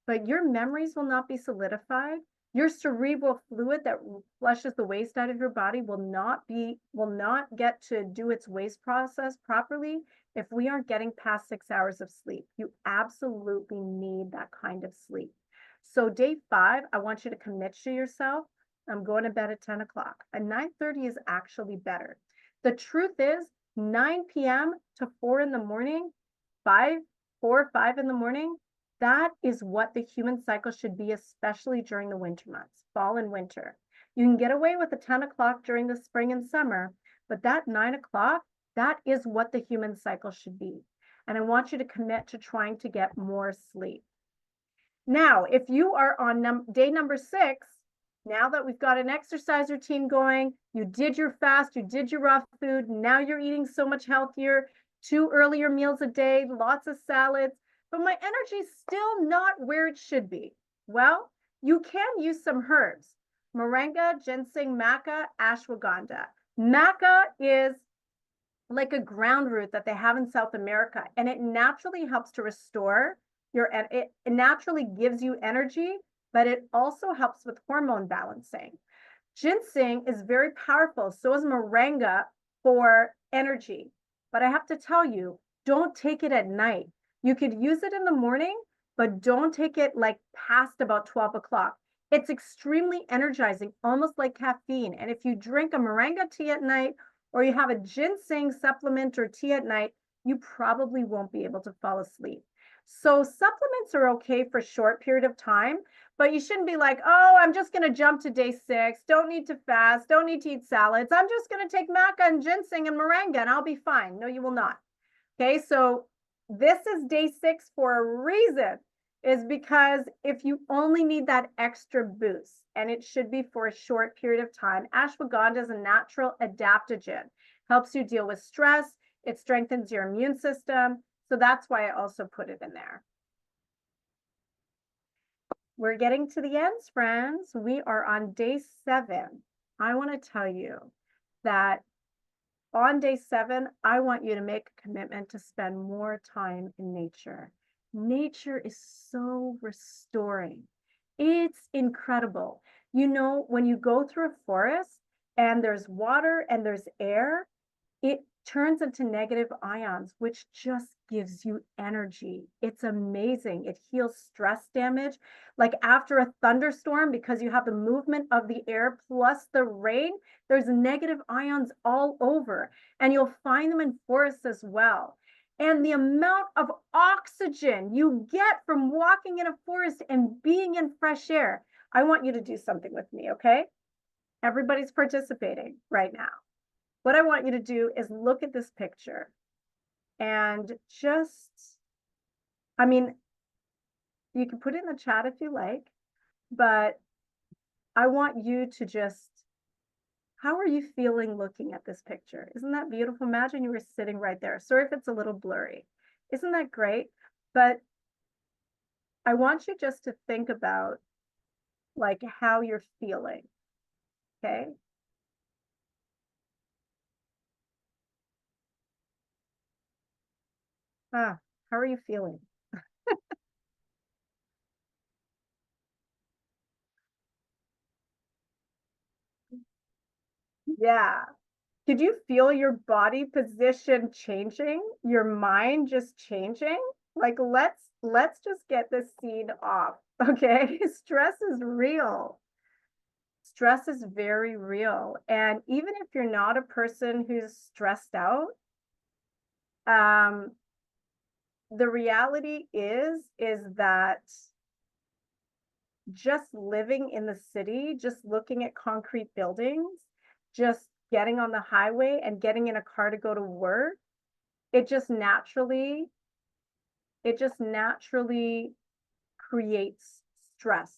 But your memories will not be solidified. Your cerebral fluid that flushes the waste out of your body will not get to do its waste process properly if we aren't getting past 6 hours of sleep. You absolutely need that kind of sleep. So day 5, I want you to commit to yourself. I'm going to bed at 10 o'clock. At 9:30 is actually better. The truth is 9 p.m. to 4 in the morning, 4 or 5 in the morning, that is what the human cycle should be, especially during the winter months, fall and winter. You can get away with a 10 o'clock during the spring and summer, but that 9 o'clock, that is what the human cycle should be. And I want you to commit to trying to get more sleep. Now, if you are on day number 6, now that we've got an exercise routine going, you did your fast, you did your raw food, now you're eating so much healthier, 2 earlier meals a day, lots of salads, but my energy's still not where it should be. Well, you can use some herbs. Moringa, ginseng, maca, ashwagandha. Maca is like a ground root that they have in South America, and it naturally helps to restore it naturally gives you energy, but it also helps with hormone balancing. Ginseng is very powerful, so is moringa for energy. But I have to tell you, don't take it at night. You could use it in the morning, but don't take it like past about 12 o'clock. It's extremely energizing, almost like caffeine. And if you drink a moringa tea at night, or you have a ginseng supplement or tea at night, you probably won't be able to fall asleep. So supplements are okay for a short period of time, but you shouldn't be like, oh, I'm just going to jump to day 6. Don't need to fast. Don't need to eat salads. I'm just going to take maca and ginseng and moringa and I'll be fine. No, you will not. Okay, so this is day 6 for a reason, is because if you only need that extra boost, and it should be for a short period of time, ashwagandha is a natural adaptogen, helps you deal with stress, it strengthens your immune system. So that's why I also put it in there. We're getting to the ends, friends. We are on day 7. I want to tell you that on day 7, I want you to make a commitment to spend more time in nature. Nature is so restoring. It's incredible. You know, when you go through a forest and there's water and there's air, it turns into negative ions, which just gives you energy. It's amazing. It heals stress damage. Like after a thunderstorm, because you have the movement of the air plus the rain, there's negative ions all over. And you'll find them in forests as well. And the amount of oxygen you get from walking in a forest and being in fresh air. I want you to do something with me, okay? Everybody's participating right now. What I want you to do is look at this picture and just, I mean, you can put it in the chat if you like, but I want you to just, how are you feeling looking at this picture? Isn't that beautiful? Imagine you were sitting right there. Sorry if it's a little blurry. Isn't that great? But I want you just to think about like how you're feeling, okay? How are you feeling? Yeah. Could you feel your body position changing? Your mind just changing? Like let's just get this scene off, okay? Stress is real. stress is very real. And even if you're not a person who's stressed out, the reality is that just living in the city, just looking at concrete buildings, just getting on the highway and getting in a car to go to work, it just naturally creates stress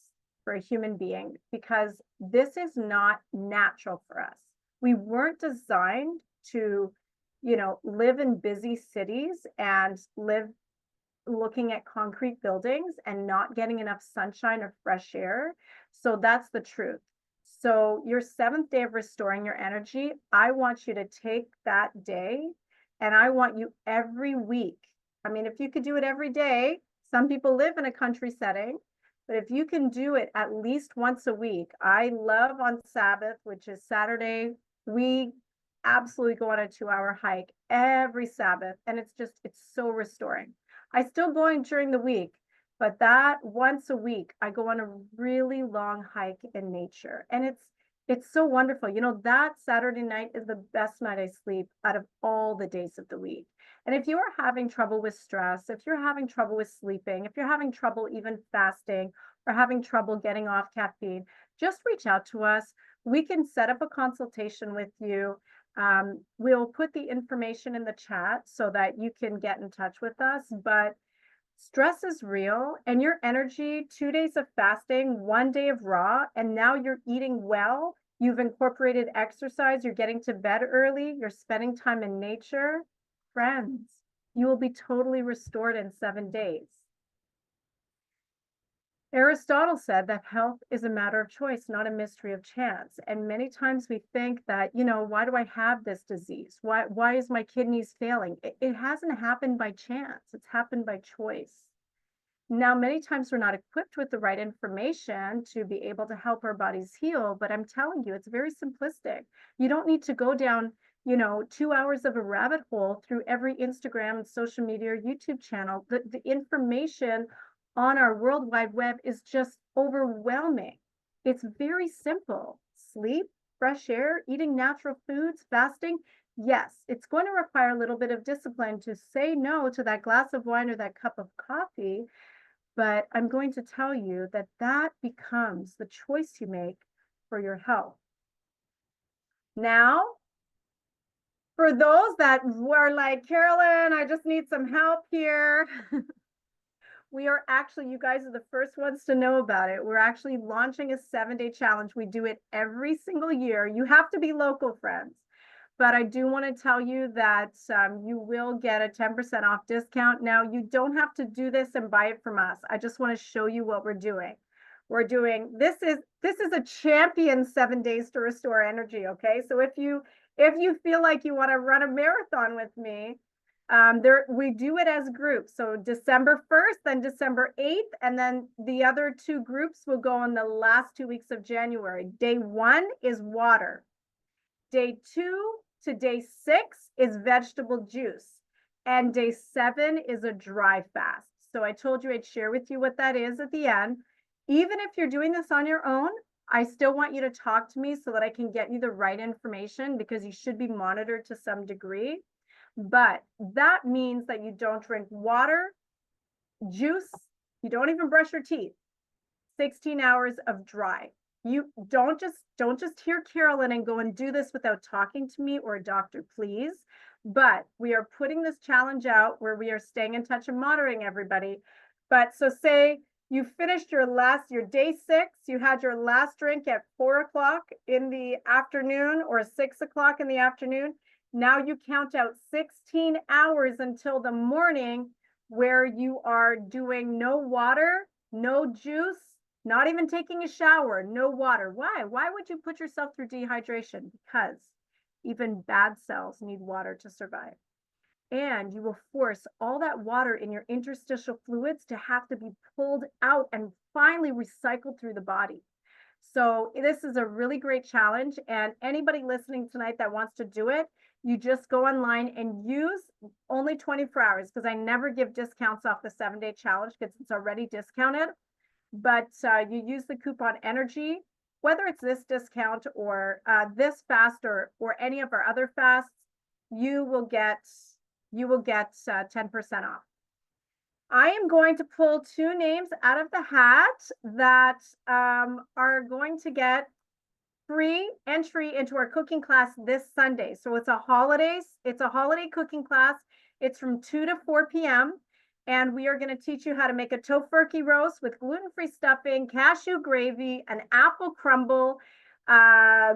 for a human being because this is not natural for us. We weren't designed to, live in busy cities and live looking at concrete buildings and not getting enough sunshine or fresh air. So that's the truth. So your seventh day of restoring your energy, I want you to take that day and I want you every week. I mean, if you could do it every day, some people live in a country setting, but if you can do it at least once a week, I love on Sabbath, which is Saturday, we absolutely go on a 2-hour hike every Sabbath. And it's so restoring. I still going during the week, but that once a week, I go on a really long hike in nature. And it's so wonderful. That Saturday night is the best night I sleep out of all the days of the week. And if you are having trouble with stress, if you're having trouble with sleeping, if you're having trouble even fasting or having trouble getting off caffeine, just reach out to us. We can set up a consultation with you. We'll put the information in the chat so that you can get in touch with us. But stress is real, and your energy, 2 days of fasting, 1 day of raw, and now you're eating well. You've incorporated exercise. You're getting to bed early. You're spending time in nature. Friends, you will be totally restored in 7 days. Aristotle said that health is a matter of choice, not a mystery of chance. And many times we think that, why do I have this disease? Why is my kidneys failing? It hasn't happened by chance. It's happened by choice. Now, many times we're not equipped with the right information to be able to help our bodies heal, but I'm telling you, it's very simplistic. You don't need to go down, 2 hours of a rabbit hole through every Instagram and social media or YouTube channel. The information on our World Wide Web is just overwhelming. It's very simple. Sleep, fresh air, eating natural foods, fasting. Yes, it's going to require a little bit of discipline to say no to that glass of wine or that cup of coffee. But I'm going to tell you that that becomes the choice you make for your health. Now, for those that were like, Carolyn, I just need some help here. We are actually, you guys are the first ones to know about it. We're actually launching a 7-day challenge. We do it every single year. You have to be local, friends. But I do want to tell you that you will get a 10% off discount. Now, you don't have to do this and buy it from us. I just want to show you what we're doing. This is a champion 7 days to restore energy, okay? So if you feel like you want to run a marathon with me, we do it as groups. So December 1st, then December 8th, and then the other 2 groups will go in the last 2 weeks of January. Day 1 is water. Day 2 to day 6 is vegetable juice. And day 7 is a dry fast. So I told you I'd share with you what that is at the end. Even if you're doing this on your own, I still want you to talk to me so that I can get you the right information because you should be monitored to some degree. But that means that you don't drink water, juice, you don't even brush your teeth. 16 hours of dry. You don't just hear Carolyn and go and do this without talking to me or a doctor, please. But we are putting this challenge out where we are staying in touch and monitoring everybody. But so say you finished your day 6, you had your last drink at 4 o'clock in the afternoon or 6 o'clock in the afternoon. Now you count out 16 hours until the morning where you are doing no water, no juice, not even taking a shower, no water. Why? Why would you put yourself through dehydration? Because even bad cells need water to survive. And you will force all that water in your interstitial fluids to have to be pulled out and finally recycled through the body. So this is a really great challenge. And anybody listening tonight that wants to do it, you just go online and use only 24 hours because I never give discounts off the 7-day challenge because it's already discounted. But you use the coupon energy whether it's this discount or this fast or any of our other fasts, you will get 10% off. I am going to pull 2 names out of the hat that are going to get free entry into our cooking class this Sunday. So it's a holiday cooking class. It's from 2 to 4 p.m. And we are going to teach you how to make a tofurkey roast with gluten-free stuffing, cashew gravy, an apple crumble,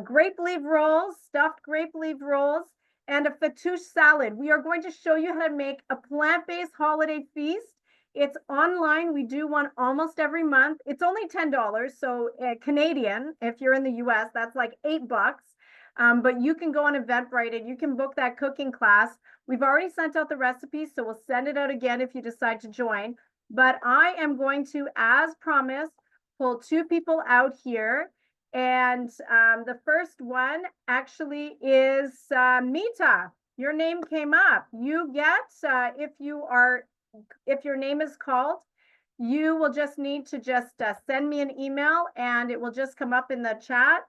grape leaf rolls, stuffed grape leaf rolls, and a fattoush salad. We are going to show you how to make a plant-based holiday feast. It's online. We do one almost every month. It's only $10. So Canadian, if you're in the US, that's like $8. But you can go on Eventbrite and you can book that cooking class. We've already sent out the recipes, so we'll send it out again if you decide to join. But I am going to, as promised, pull 2 people out here. And the first one actually is Mita. Your name came up. You get, if your name is called, you will just need to send me an email and it will just come up in the chat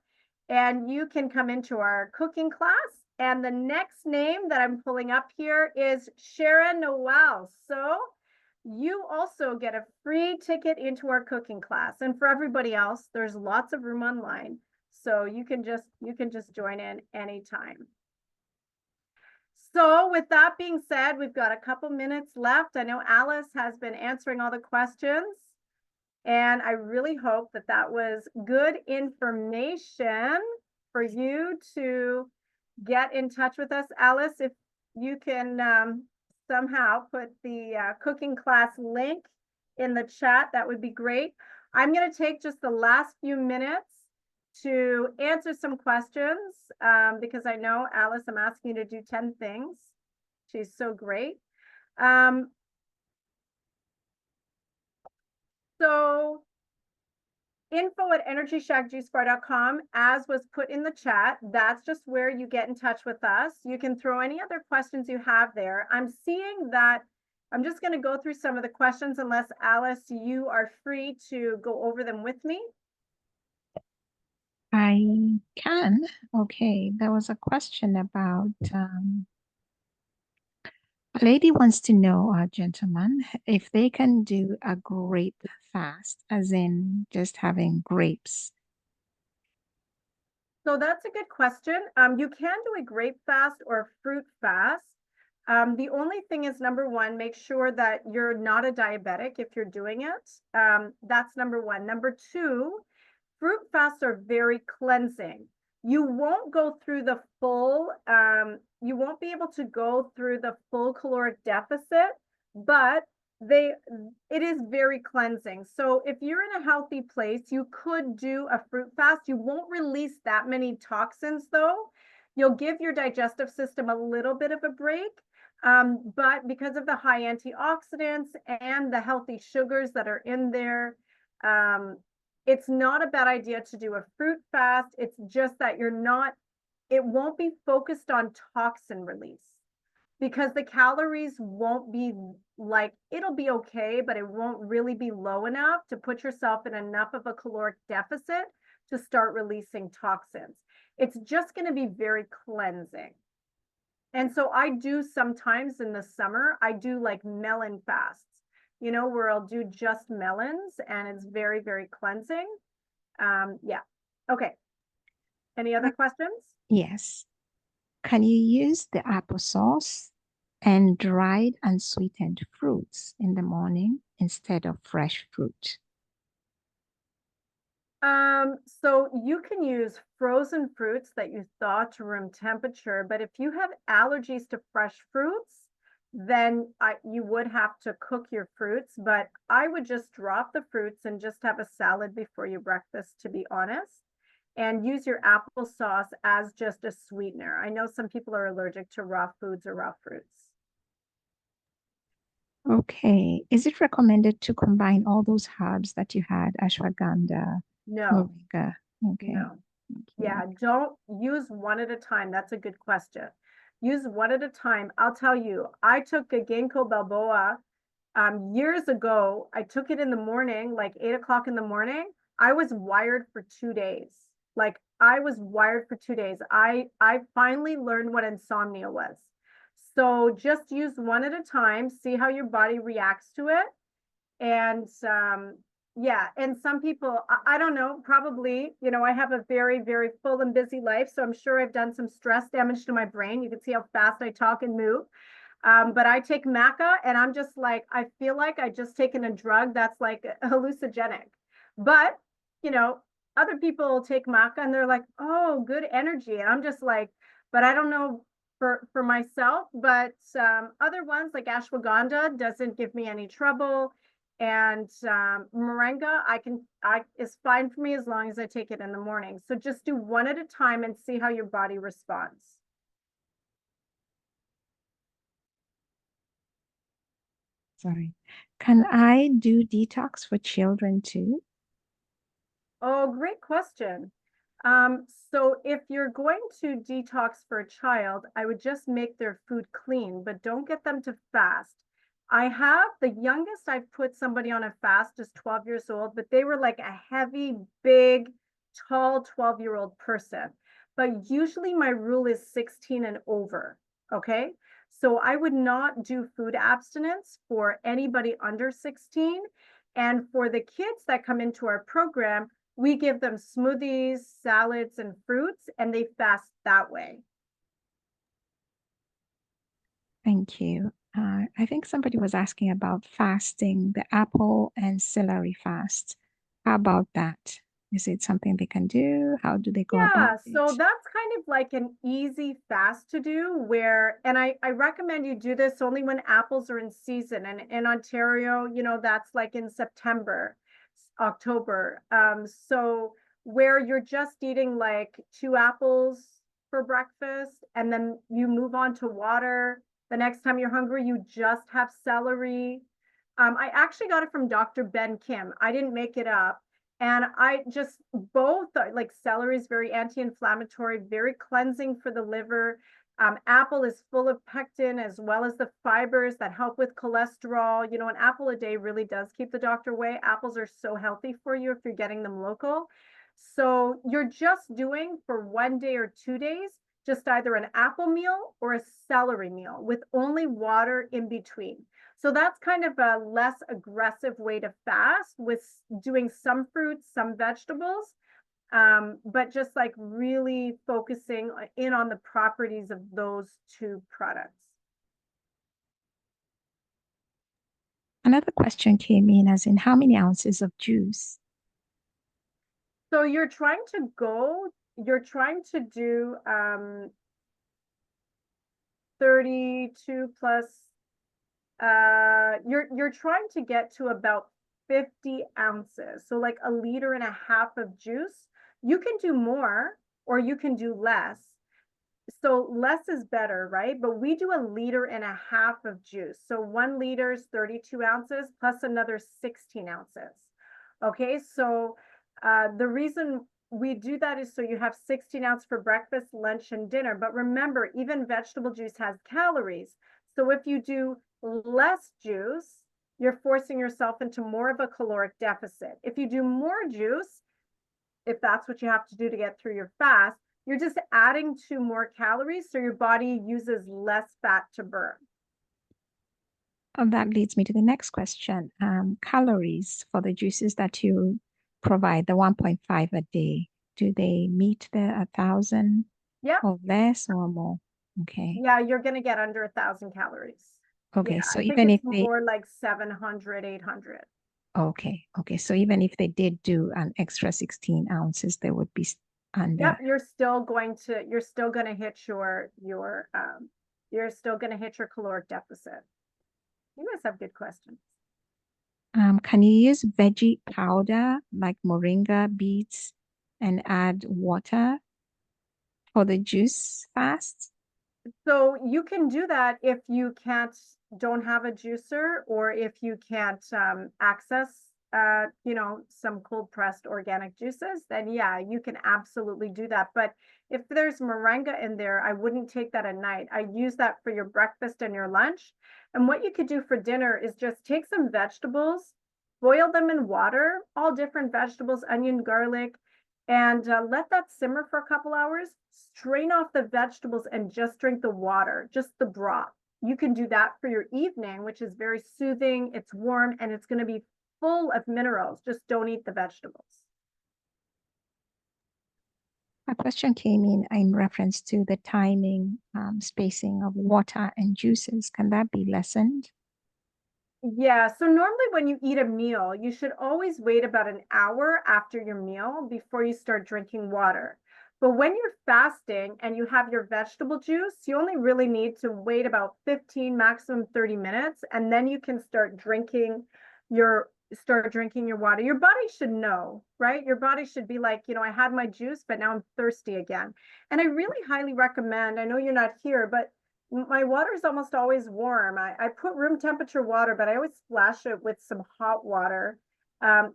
and you can come into our cooking class. And the next name that I'm pulling up here is Sharon Noel. So you also get a free ticket into our cooking class. And for everybody else, there's lots of room online. So you can just join in anytime. So with that being said, we've got a couple minutes left. I know Alice has been answering all the questions, and I really hope that that was good information for you to get in touch with us. Alice, if you can somehow put the cooking class link in the chat, that would be great. I'm going to take just the last few minutes to answer some questions because I know, Alice, I'm asking you to do 10 things. She's so great. So info@energyshackjuicebar.com, as was put in the chat. That's just where you get in touch with us. You can throw any other questions you have there. I'm seeing that I'm just going to go through some of the questions unless, Alice, you are free to go over them with me. I can. Okay, there was a question about a lady wants to know, gentlemen, if they can do a grape fast, as in just having grapes. So that's a good question. You can do a grape fast or a fruit fast. The only thing is, number one, make sure that you're not a diabetic if you're doing it. That's number one. Number two, fruit fasts are very cleansing. You won't go through the full, you won't be able to go through the full caloric deficit, but it is very cleansing. So if you're in a healthy place, you could do a fruit fast. You won't release that many toxins though. You'll give your digestive system a little bit of a break. But because of the high antioxidants and the healthy sugars that are in there, it's not a bad idea to do a fruit fast. It's just that it won't be focused on toxin release because the calories won't be like, it'll be okay, but it won't really be low enough to put yourself in enough of a caloric deficit to start releasing toxins. It's just going to be very cleansing. And so I do sometimes in the summer, I do like melon fasts, where I'll do just melons and it's very, very cleansing. Yeah. Okay. Any other questions? Yes. Can you use the applesauce and dried and sweetened fruits in the morning instead of fresh fruit? So you can use frozen fruits that you thaw to room temperature, but if you have allergies to fresh fruits, then you would have to cook your fruits, but I would just drop the fruits and just have a salad before your breakfast, to be honest, and use your applesauce as just a sweetener. I know some people are allergic to raw foods or raw fruits. Okay. Is it recommended to combine all those herbs that you had, ashwagandha, No, moringa? Okay. no. Okay. Yeah, don't use one at a time. That's a good question. Use one at a time. I'll tell you, I took a ginkgo biloba years ago. I took it in the morning, like 8 o'clock in the morning. I was wired for 2 days. Like I was wired for 2 days. I finally learned what insomnia was. So just use one at a time, see how your body reacts to it. And yeah, and some people, I don't know, probably, I have a very, very full and busy life. So I'm sure I've done some stress damage to my brain. You can see how fast I talk and move. But I take maca and I'm just like, I feel like I just taken a drug that's like hallucinogenic. But, you know, other people take maca and they're like, oh, good energy. And I'm just like, but I don't know for myself, but other ones like ashwagandha doesn't give me any trouble. And moringa, I is fine for me as long as I take it in the morning. So just do one at a time and see how your body responds. Sorry. Can I do detox for children too? Oh, great question. So if you're going to detox for a child, I would just make their food clean, but don't get them to fast. I have the youngest I've put somebody on a fast is 12 years old, but they were like a heavy, big, tall 12-year-old person. But usually my rule is 16 and over. Okay. So I would not do food abstinence for anybody under 16. And for the kids that come into our program, we give them smoothies, salads, and fruits, and they fast that way. Thank you. I think somebody was asking about fasting, the apple and celery fast. How about that? Is it something they can do? How do they go about Yeah, so it? that's kind of like an easy fast to do where, and I recommend you do this only when apples are in season. And in Ontario, that's like in September, October. So where you're just eating like 2 apples for breakfast and then you move on to water. The next time you're hungry, you just have celery. I actually got it from Dr. Ben Kim. I didn't make it up. And I just both like celery is very anti-inflammatory, very cleansing for the liver. Apple is full of pectin as well as the fibers that help with cholesterol. An apple a day really does keep the doctor away. Apples are so healthy for you if you're getting them local. So you're just doing for 1 day or 2 days, just either an apple meal or a celery meal with only water in between. So that's kind of a less aggressive way to fast with doing some fruits, some vegetables, but just like really focusing in on the properties of those two products. Another question came in as in how many ounces of juice? So you're trying to do 32 plus you're trying to get to about 50 ounces. So like a liter and a half of juice. You can do more or you can do less. So less is better, right? But we do a liter and a half of juice. So 1 liter is 32 ounces plus another 16 ounces. Okay, so the reason we do that is so you have 16 ounces for breakfast, lunch, and dinner. But remember, even vegetable juice has calories. So if you do less juice, you're forcing yourself into more of a caloric deficit. If you do more juice, if that's what you have to do to get through your fast, you're just adding to more calories, so your body uses less fat to burn. And that leads me to the next question. Calories for the juices that you provide, the 1.5 a day, do they meet the 1,000 Yeah, or less or more? Okay. yeah, you're going to get under 1,000 calories. Okay. Yeah, So I think even if it's they, more like 700, 800. okay. Okay. So even if they did do an extra 16 ounces, they would be under. Yep, you're still going to hit you're still going to hit your caloric deficit. You guys have good questions. Can you use veggie powder like moringa, beets, and add water for the juice fast? So you can do that if you don't have a juicer or if you can't access some cold pressed organic juices, then yeah, you can absolutely do that. But if there's moringa in there, I wouldn't take that at night. I use that for your breakfast and your lunch. And what you could do for dinner is just take some vegetables, boil them in water, all different vegetables, onion, garlic, and let that simmer for a couple hours. Strain off the vegetables and just drink the water, just the broth. You can do that for your evening, which is very soothing. It's warm and it's going to be full of minerals. Just don't eat the vegetables. A question came in reference to the timing, spacing of water and juices. Can that be lessened? Yeah, so normally when you eat a meal, you should always wait about an hour after your meal before you start drinking water. But when you're fasting and you have your vegetable juice, you only really need to wait about 15, maximum 30 minutes, and then you can start drinking your water. Your body should know, right? Your body should be like, I had my juice, but now I'm thirsty again. And I really highly recommend, I know you're not here, but my water is almost always warm. I put room temperature water, but I always splash it with some hot water.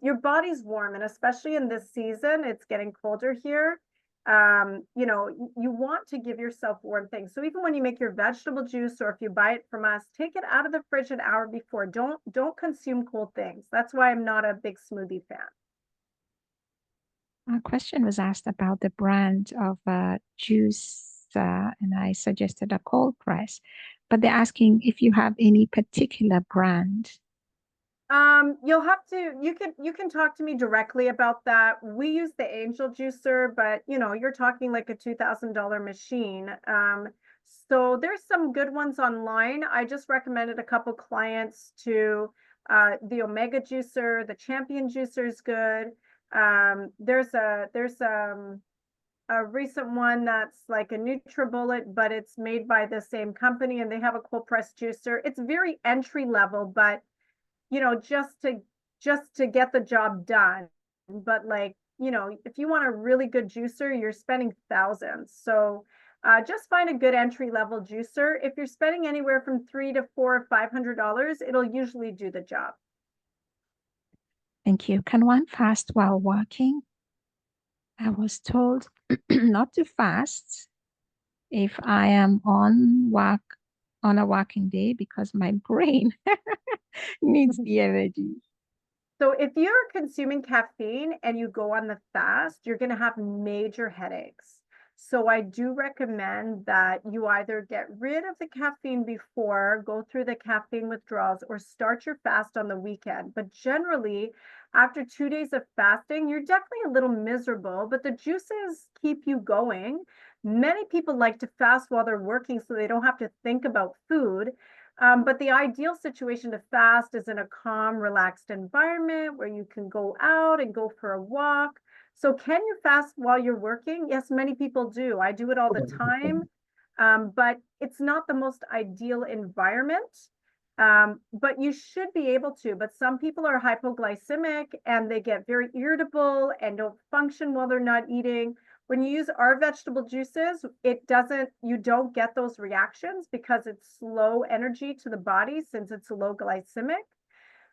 Your body's warm, and especially in this season, it's getting colder here. You want to give yourself warm things. So even when you make your vegetable juice, or if you buy it from us, take it out of the fridge an hour before. Don't consume cold things. That's why I'm not a big smoothie fan. A question was asked about the brand of juice, and I suggested a cold press, but they're asking if you have any particular brand. You can talk to me directly about that. We use the Angel Juicer, but you're talking like a $2,000 machine. So there's some good ones online. I just recommended a couple clients to the Omega Juicer. The Champion Juicer is good. There's a recent one that's like a NutriBullet, but it's made by the same company, and they have a cold press juicer. It's very entry level, but just to get the job done. But if you want a really good juicer, you're spending thousands. So just find a good entry level juicer. If you're spending anywhere from $300 to $400, it'll usually do the job. Thank you. Can one fast while working? I was told not to fast if I am on a working day because my brain needs the energy. So if you're consuming caffeine and you go on the fast, you're going to have major headaches. So I do recommend that you either get rid of the caffeine before, go through the caffeine withdrawals, or start your fast on the weekend. But generally, after 2 days of fasting, you're definitely a little miserable, but the juices keep you going. Many people like to fast while they're working so they don't have to think about food. But the ideal situation to fast is in a calm, relaxed environment where you can go out and go for a walk. So can you fast while you're working? Yes, many people do. I do it all the time. But it's not the most ideal environment. But you should be able to. But some people are hypoglycemic and they get very irritable and don't function while they're not eating. When you use our vegetable juices, you don't get those reactions because it's slow energy to the body since it's low glycemic.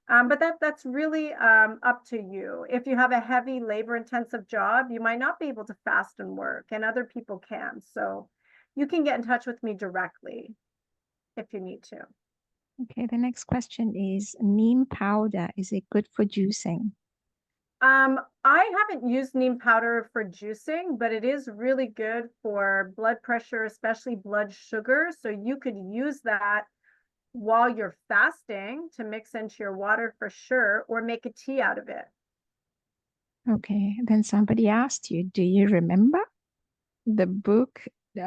But that's really up to you. If you have a heavy labor intensive job, you might not be able to fast and work, and other people can. So you can get in touch with me directly if you need to. Okay, the next question is neem powder. Is it good for juicing? I haven't used neem powder for juicing, but it is really good for blood pressure, especially blood sugar. So you could use that while you're fasting to mix into your water for sure, or make a tea out of it. Okay, then somebody asked you, do you remember the book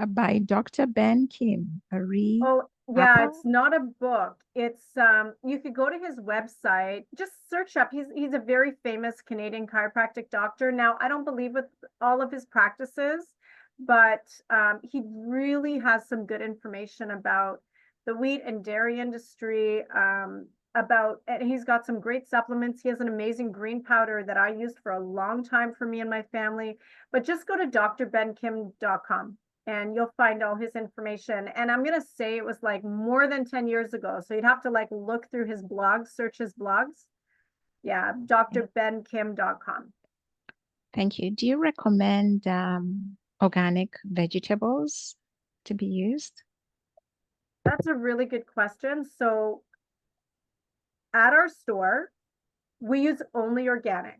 by Dr. Ben Kim, Oh, yeah, it's not a book. It's you could go to his website, just search up. He's a very famous Canadian chiropractic doctor. Now, I don't believe with all of his practices, but he really has some good information about the wheat and dairy industry, and he's got some great supplements. He has an amazing green powder that I used for a long time for me and my family. But just go to drbenkim.com. And you'll find all his information. And I'm going to say it was like more than 10 years ago. So you'd have to like look through his blogs, search his blogs. Yeah, drbenkim.com. Thank you. Do you recommend organic vegetables to be used? That's a really good question. So at our store, we use only organic.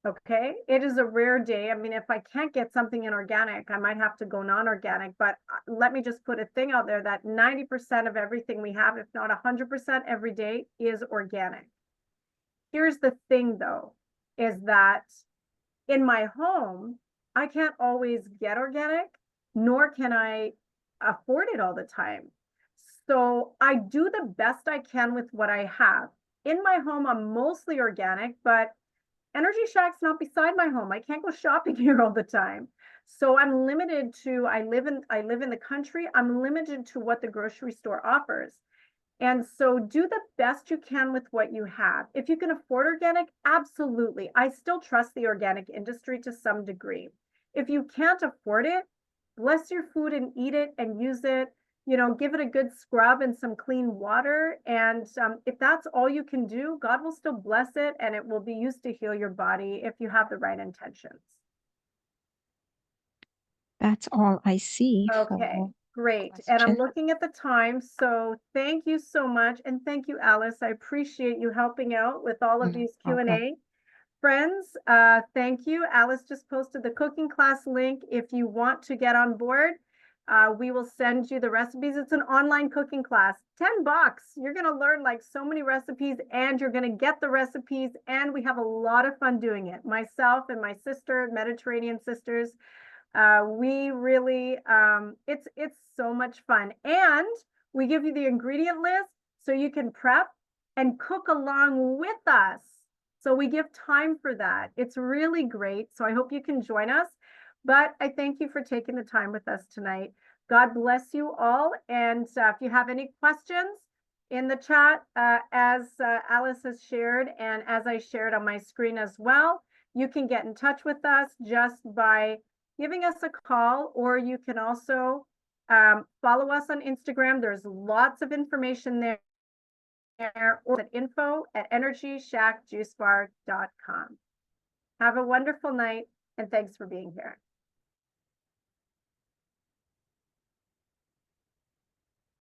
Okay, it is a rare day. I mean, if I can't get something in organic, I might have to go non-organic, but let me just put a thing out there that 90% of everything we have, if not 100% every day, is organic. Here's the thing though, is that in my home, I can't always get organic, nor can I afford it all the time. So I do the best I can with what I have. In my home, I'm mostly organic, but Energy Shack's not beside my home. I can't go shopping here all the time. So I'm limited to, I live in the country. I'm limited to what the grocery store offers. And so do the best you can with what you have. If you can afford organic, absolutely. I still trust the organic industry to some degree. If you can't afford it, bless your food and eat it and use it. You know, give it a good scrub and some clean water. And if that's all you can do, God will still bless it and it will be used to heal your body if you have the right intentions. That's all I see Okay, for great. And I'm questions. looking at the time, so thank you so much. And thank you, Alice. I appreciate you helping out with all of No these problem. Q&A. Friends, thank you. Alice just posted the cooking class link. If you want to get on board, we will send you the recipes. It's an online cooking class, $10. You're going to learn like so many recipes and you're going to get the recipes. And we have a lot of fun doing it. Myself and my sister, Mediterranean sisters, we really, it's so much fun. And we give you the ingredient list so you can prep and cook along with us. So we give time for that. It's really great. So I hope you can join us. But I thank you for taking the time with us tonight. God bless you all. And if you have any questions in the chat, as Alice has shared, and as I shared on my screen as well, you can get in touch with us just by giving us a call, or you can also follow us on Instagram. There's lots of information there, or at info@energyshackjuicebar.com. Have a wonderful night, and thanks for being here.